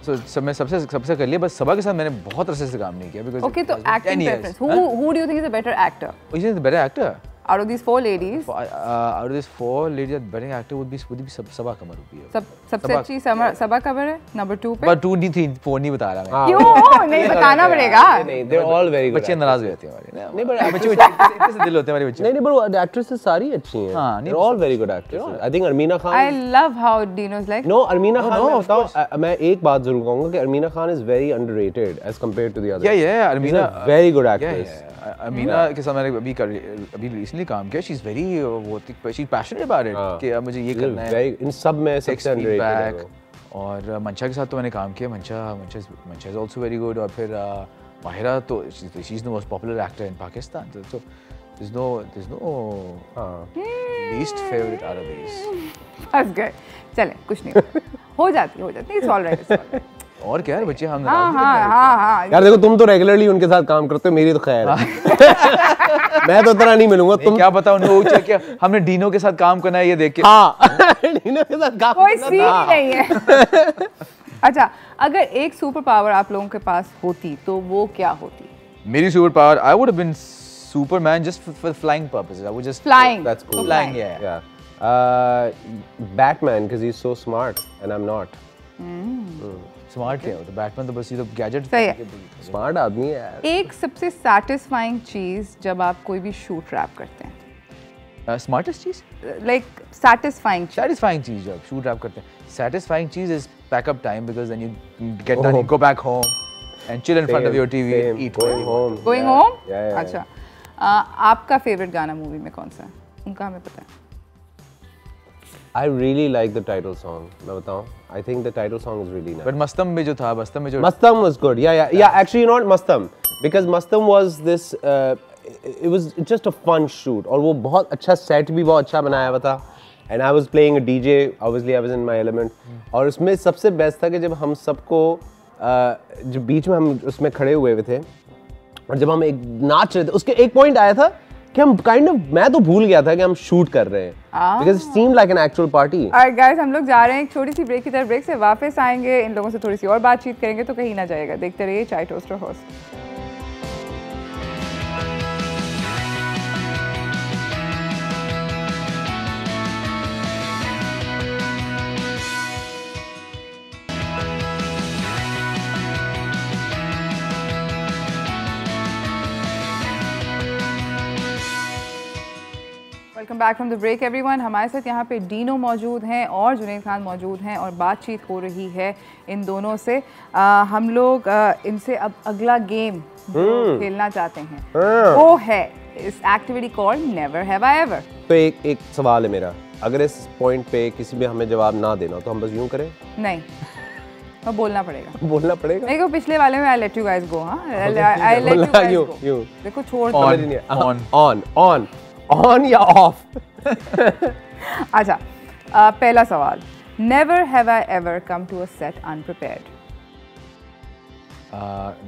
So सब मैं सबसे कर लिया। बस सबा के साथ मैंने बहुत अरसे से काम नहीं किया because Okay, it तो has been 10 acting years. Preference, who do you think is a better actor Which is the better actor? out of these 4 ladies? Out of these 4 ladies, the better actor would be Sabaa Kamar would be. सबसे सबा- अच्छी सबा कमर है number 2 पे। But 2 नहीं थी, 4 नहीं बता रहा मैं। क्यों नहीं बताना पड़ेगा? नहीं, they're all very good बच्चे नाराज हो जाते हैं हमारे। नहीं, but बच्चे इतने से दिल होते हैं हमारे बच्चे। नहीं, but एक्ट्रेसेस सारी अच्छी हैं। हाँ, नहीं, they're all very good actresses. I think अरमीना I Khan, love how Dino's like no, अरमीना Khan, no, मैं of बताऊं, मैं एक बात जरूर कहूँगा कि अरमीना Khan is very underrated as compared to the others. Yeah, Armina. She's a very good actress. Amina के साथ मैंने अभी रिसेंटली काम किया। She is very she passionate about it कि अब मुझे ये करना है। इन सब में सबसे underrated है वो। और मंशा के साथ तो मैंने काम किया। मंशा इज आल्सो वेरी गुड। और फिर माहिरा तो she is the most popular actor in Pakistan. So there's no least favorite out of these. फंस गए। चले कुछ नहीं हो जाती इट्स ऑलराइट। और क्या यार, बच्चे हम हाँ यार देखो, तुम तो रेगुलरली उनके साथ काम करते हो, मेरी तो खैर है। मैं तो इतना नहीं मिलूंगा। तुम क्या पता उन्हें क्या हमने डीनो के साथ काम करना है ये देख के। हाँ, डीनो के साथ काम कोई करना सीन था। नहीं है। अच्छा, अगर एक सुपर पावर आप लोगों के पास होती तो वो क्या होती? मेरी superpower, I would have been Superman just for flying purposes. I would just Flying. That's cool. Flying, yeah. Yeah. Batman, because he's so smart and I'm not. Smart क्या होता है? बैटमैन तो बस ये तो गैजेट सही है। Smart आदमी है यार। एक सबसे सैटिस्फाइंग चीज़ जब आप कोई भी शूट रैप करते हैं, स्मार्टेस्ट चीज, लाइक सैटिस्फाइंग satisfying चीज जब शूट रैप करते हैं, satisfying चीज is pack up time because then you get done, you go back home and chill in front of your TV, eat going home. Going home. Yeah. अच्छा, आपका favourite गाना movie में कौन सा है? उनका हमें पता है। I really like the title song. मैं बताऊँ, I think the title song is really nice. But मस्तम में जो था, मस्तम में जो Mastam was good. Yeah. Actually, you know what, Mastam, because Mastam was this. It was just a fun shoot. और वो बहुत अच्छा set भी बहुत अच्छा बनाया हुआ था. And I was playing a DJ. Obviously, I was in my element. और उसमें सबसे best था कि जब हम सबको जब बीच में हम उसमें खड़े हुए थे और जब हम एक नाच रहे थे, उसके एक point आया था कि हम मैं तो भूल गया था कि हम शूट कर रहे हैं, because it seemed like an actual party. Alright guys, हम लोग जा रहे हैं एक छोटी सी ब्रेक की तरफ। ब्रेक से वापस आएंगे, इन लोगों से थोड़ी सी और बातचीत करेंगे, तो कहीं ना जाएगा। देखते रहिए चाय toaster host. Welcome back from the break everyone. हमारे साथ यहाँ पे डीनो मौजूद हैं और जुनैद खान मौजूद हैं और बातचीत हो रही है इन दोनों से। हम लोग इनसे अब अगला गेम खेलना चाहते हैं, वो है इस activity called never have I ever. तो एक सवाल है मेरा, अगर इस पॉइंट पे किसी भी हमें जवाब ना देना तो हम बस यूं करें? नहीं, तो बोलना पड़ेगा। बोलना पड़ेगा? देखो पिछले वाले में I let you guys go. हाँ, I let you guys go. देखो छोड़ दो। ऑन या ऑफ? अच्छा, पहला सवाल, never have I ever come to a set unprepared.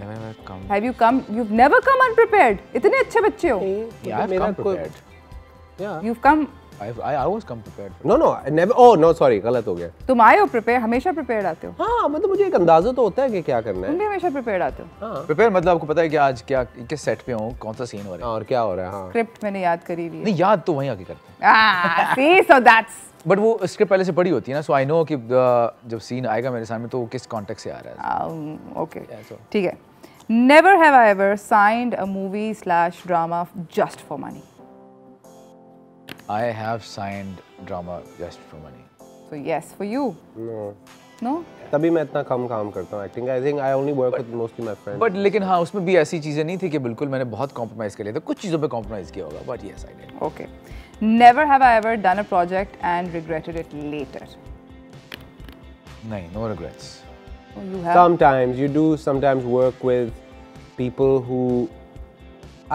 never come. Have you come? You've never come unprepared. इतने अच्छे बच्चे हो। Yeah, I've come prepared. Yeah. You've come. I always come prepared. No, never. Oh no, sorry, गलत हो गया। तुम आए हो प्रिपेयर, हमेशा प्रिपेयर्ड आते हो। हाँ, मतलब मुझे एक अंदाजा तो होता है कि क्या करना है। तुम भी हमेशा प्रिपेयर्ड आते हो। हाँ। Prepare मतलब आपको पता है कि आज क्या किस सेट पे हूँ, कौन सा सीन हो रहा है और क्या हो रहा है। हाँ। स्क्रिप्ट मैंने याद करी हुई है। नहीं, याद तो वहीं आके करते हैं। See, so that's. बट वो स्क्रिप्ट पहले से पढ़ी होती है ना, सो आई नो कि जब सीन आएगा मेरे सामने तो वो किस कॉन्टेक्स्ट से आ रहा है। Okay. ठीक है। Never have I ever signed a movie/drama just for money. I have signed drama just for money. So yes for you. No? तभी मैं इतना कम काम करता हूँ acting. I think I only work with mostly my friends. But लेकिन हाँ, उसमें भी ऐसी चीज़ें नहीं थी कि बिल्कुल मैंने बहुत कॉम्प्रोमाइज़ कर लिया था, कुछ चीज़ों पे कॉम्प्रोमाइज़ किया होगा, but yes I did. Okay. Never have I ever done a project and regretted it later. नहीं, no regrets. Oh, you have. Sometimes you do sometimes work with people who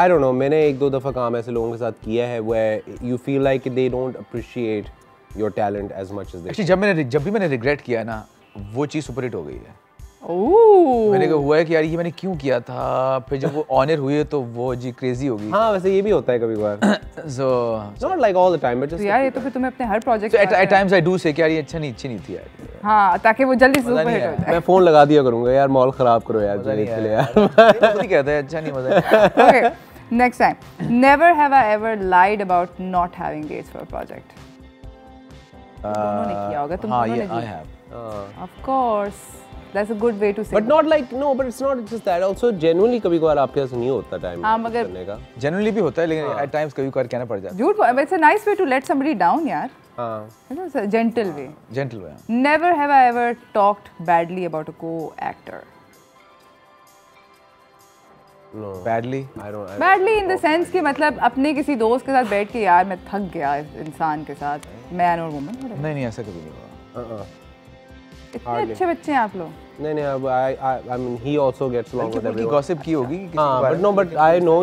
I don't know, मैंने एक दो दफ़ा काम ऐसे लोगों के साथ किया है where you feel like they don't appreciate your talent as much as they Actually, जब भी मैंने रिग्रेट किया ना, वो चीज़ सुपर हिट हो गई है। Ooh. मैंने कहा हुआ है कि यार ये मैंने क्यों किया था, फिर जब वो ऑनर हुई है तो वो जी क्रेजी हो गई। हाँ, वैसे ये भी होता है कभी बार। So Not like all the time, but just यार ये तो फिर तुम्हें अपने हर project at times I do say कि यार ये अच्छी नहीं थी यार। हाँ, ताकि वो जल्दी सुपर नहीं हिट हो आया। जाए। मैं फोन लगा दिया करूँगा यार, मॉल खराब करो यार, मज़ा नहीं के लिए आया यार। खुद ही कहता है अच्छा नहीं मज़ा आया। Okay. Next time. Never have I ever lied about not having dates for a project. दोनों ने किया होगा, तुम हाँ, दोनों ये ने I किया। have. Of course. That's a good way to say. But not like no, but it's not just that. Also, genuinely कभी कभार आपके पास नहीं होता टाइम हाँ, मगर करने का। Generally भी होता है, लेकिन at times कभी कभार कहना पड़ जाता है। झूठ बोल, it's a nice way to let somebody down यार। हाँ। It's a gentle way. Gentle way. Never have I ever talked badly about a co-actor. No. Badly. I don't. Badly in the sense कि मतलब अपने किसी दोस्त के साथ बैठ के यार मैं थक गया इस इंसान के साथ, man or woman, whatever. नहीं ऐसा कभी नहीं हुआ। इतने अच्छे बच्चे हैं आप लोग। नहीं, I mean he also gets along with की everyone. गॉसिप की होगी कि किसी हाँ, के but no, but I know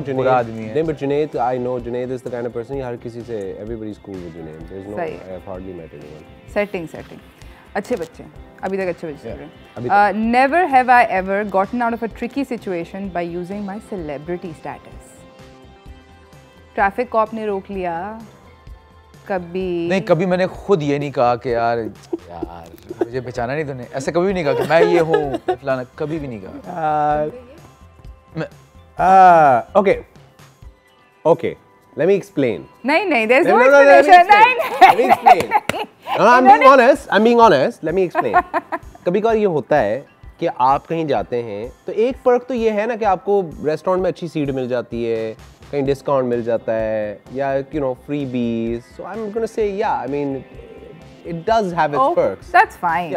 Junaid. बुरा आदमी है। नहीं, but Junaid, I know Junaid is the kind of person हर किसी से everybody's cool with Junaid. There's no, सही I है। have hardly met anyone. Setting. अच्छे बच्चे हैं। अभी तक अच्छे बच्चे चल रहे हैं। Never have I ever gotten out of a tricky situation by using my celebrity status. Traffic cop ने रोक लिया कभी? नहीं, कभी मैंने खुद ये नहीं कहा कि यार मुझे पहचाना नहीं तूने, ऐसा कभी भी नहीं कहा कि मैं ये हूँ फलाना, कभी भी नहीं कहा। Okay. Let me explain. नहीं, there's no No, let me explanation. explain. Let me explain. No, I'm being honest. Let me explain. कभी कभार ये होता है कि आप कहीं जाते हैं तो एक फ़र्क तो ये है ना कि आपको रेस्टोरेंट में अच्छी सीट मिल जाती है, कहीं डिस्काउंट मिल जाता है, या you know freebies. So I am gonna say या I mean it does have its perks. That's fine.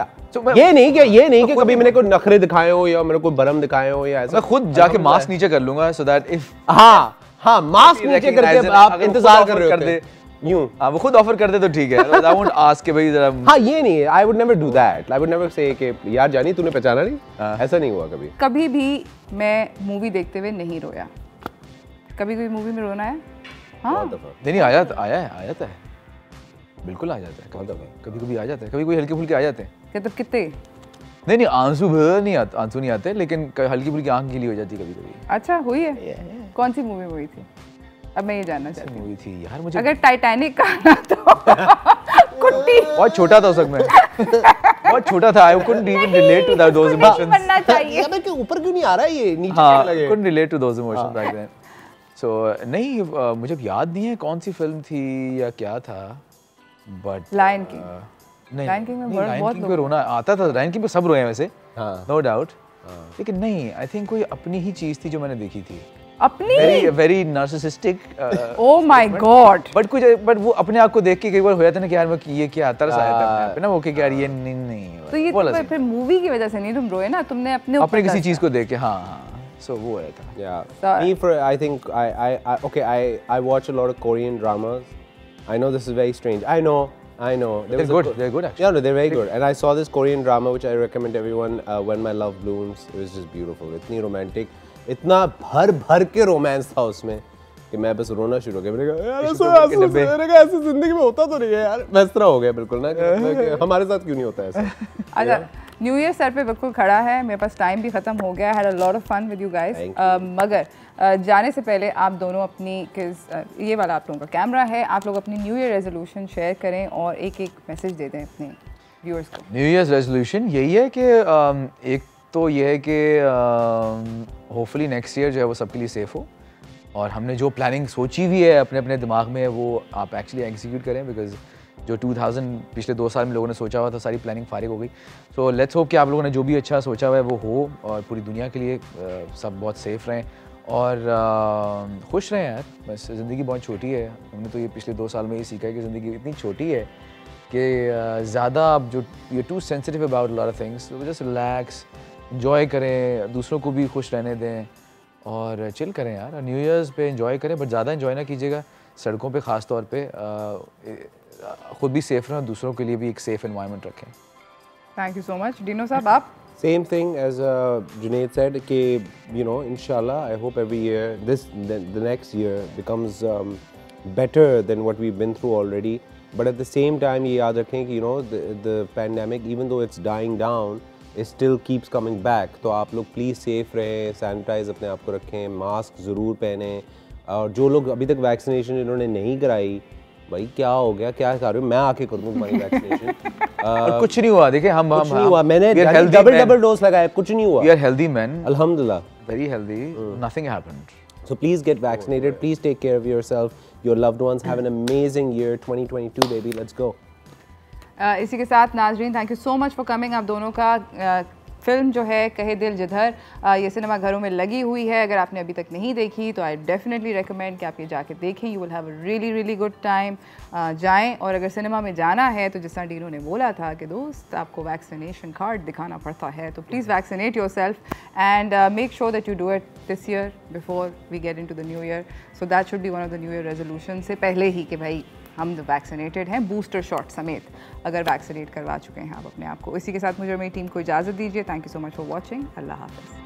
ये नहीं कि कभी मैंने कोई नखरे दिखाए हो या मैंने कोई बरम दिखाए हो या ऐसा. मैं खुद जाके मास्क नीचे कर लूंगा सो दैट इफ हाँ मास्क नीचे करके आप इंतजार कर रहे होते यूं. हाँ वो खुद ऑफर कर दे तो ठीक है. आई वोंट आस्क के भाई जरा. हाँ ये नहीं है. I would never do that. I would never say कि यार जानी तूने पहचाना नहीं. ऐसा नहीं हुआ कभी. कभी भी मैं मूवी देखते हुए नहीं रोया. कभी कोई मूवी में रोना है? हाँ नहीं आया जाता है बिल्कुल आ जाता है. कभी कभी आ जाता है. कभी कोई हल्के फुल्के आ जाते हैं. तो कितने? नहीं आंसू नहीं आते लेकिन हल्की फुल्की आंख गीली हो जाती है कभी कभी. अच्छा हुई है? कौन सी मूवी हुई थी? अब मैं ये जानना चाहती हूँ. मूवी थी यार मुझे. अगर टाइटैनिक का ना तो कुट्टी. बहुत छोटा था उस वक्त मैं. बहुत छोटा था. I couldn't even relate to those emotions. बनना चाहिए. अब के ऊपर क्यों नहीं आ रहा है ये नीचे हाँ, लगे. Couldn't relate to those emotions back then. सो नहीं मुझे याद नहीं है कौन सी फिल्म थी या क्या था बट लायन किंग. नहीं लायन किंग में लायन बहुत किंग पे रोना आता था. लायन किंग पे सब रोए हैं वैसे नो डाउट. लेकिन नहीं आई थिंक कोई अपनी ही चीज थी जो मैंने देखी थी. अपनी very narcissistic. Oh my God. But वो अपने आप को देख के कई बार हो जाता है ना कि यार मैं ये क्या तरस आया था अपने आप पे ना वो कि यार ये नहीं. तो ये तो फिर मूवी की वजह से नहीं तुम रोए ना. तुमने अपने किसी चीज को देख के. हाँ so वो आया था. Yeah. Me for I think I watch a lot of Korean dramas. I know this is very strange. I know. They're good actually. Yeah, no, they're very good. And I saw this Korean drama which I recommend everyone. When My Love Blooms. It was just beautiful. इतनी romantic. इतना भर के romance था उसमें कि मैं बस रोना शुरू हो गया. मैंने कहा ऐसी जिंदगी में होता तो नहीं है यार. मैं इस तरह हो गया बिल्कुल ना कि हमारे साथ क्यों नहीं होता ऐसा. अच्छा न्यू ईयर सर पे बिल्कुल खड़ा है. मेरे पास टाइम भी ख़त्म हो गया. Had a lot of fun with you guys. मगर जाने से पहले आप दोनों अपनी ये वाला आप लोगों का कैमरा है. आप लोग अपनी न्यू ईयर रेजोल्यूशन शेयर करें और एक मैसेज दे दें अपने व्यूअर्स को. न्यू ईयर रेजोल्यूशन यही है कि एक तो ये है कि होपफुली नेक्स्ट ईयर जो है वो सबके लिए सेफ हो और हमने जो प्लानिंग सोची हुई है अपने अपने दिमाग में वो आप एक्चुअली एग्जीक्यूट करें. बिकॉज जो 2000 पिछले 2 साल में लोगों ने सोचा हुआ था सारी प्लानिंग फारिग हो गई. सो लेट्स होप कि आप लोगों ने जो भी अच्छा सोचा हुआ है वो हो और पूरी दुनिया के लिए सब बहुत सेफ रहें और खुश रहें यार. बस ज़िंदगी बहुत छोटी है. हमने तो ये पिछले 2 साल में ये सीखा है कि ज़िंदगी इतनी छोटी है कि ज़्यादा आप जो you too sensitive about lot of things. Just relax enjoy करें, दूसरों को भी खुश रहने दें और चिल करें यार. न्यू ईयर्स पे एंजॉय करें बट ज़्यादा एंजॉय ना कीजिएगा सड़कों पे ख़ास तौर पे. खुद भी सेफ रहें और दूसरों के लिए भी एक सेफ एनवायरनमेंट रखें. Thank you so much. Dino साहब आप? Same thing as Junaid said कि you know inshallah I hope every year the next year becomes better than what we've been through already. But at the same time ये याद रखें कि you know the pandemic even though it's dying down it still keeps coming back. तो आप लोग please safe रहें, sanitise अपने आप को रखें, मास्क ज़रूर पहनें. और जो लोग अभी तक वैक्सीनेशन इन्होंने नहीं कराई भाई क्या हो गया, क्या कर रहे हो, मैं आके कर दूँ तुम्हारी वैक्सीनेशन. कुछ नहीं हुआ. देखिए हम कुछ नहीं हुआ. मैंने डबल डोज लगाया, कुछ नहीं हुआ. We are healthy men. Alhamdulillah. Very healthy. Nothing happened. So please get vaccinated. Please take care of yourself. Your loved ones. Have an amazing year 2022 baby. Let's go. इसी के साथ नाजरीन thank you so much for coming. आप दोनों का film जो है कहे दिल जिधर ये सिनेमा घरों में लगी हुई है. अगर आपने अभी तक नहीं देखी तो आई डेफिनेटली रिकमेंड कि आप ये जाके देखें. You will have a really good time. जाएं और अगर सिनेमा में जाना है तो जिस तरह डीनो ने बोला था कि दोस्त आपको वैक्सीनेशन कार्ड दिखाना पड़ता है तो please vaccinate yourself and make sure that you do it this year before we get into the new year. So that should be one of the new year resolution से पहले ही कि भाई हम vaccinated हैं booster shot समेत अगर vaccinate करवा चुके हैं आप अपने आप को. इसी के साथ मुझे मेरी टीम को इजाज़त दीजिए. Thank you so much for watching. अल्लाह हाफ़िज़.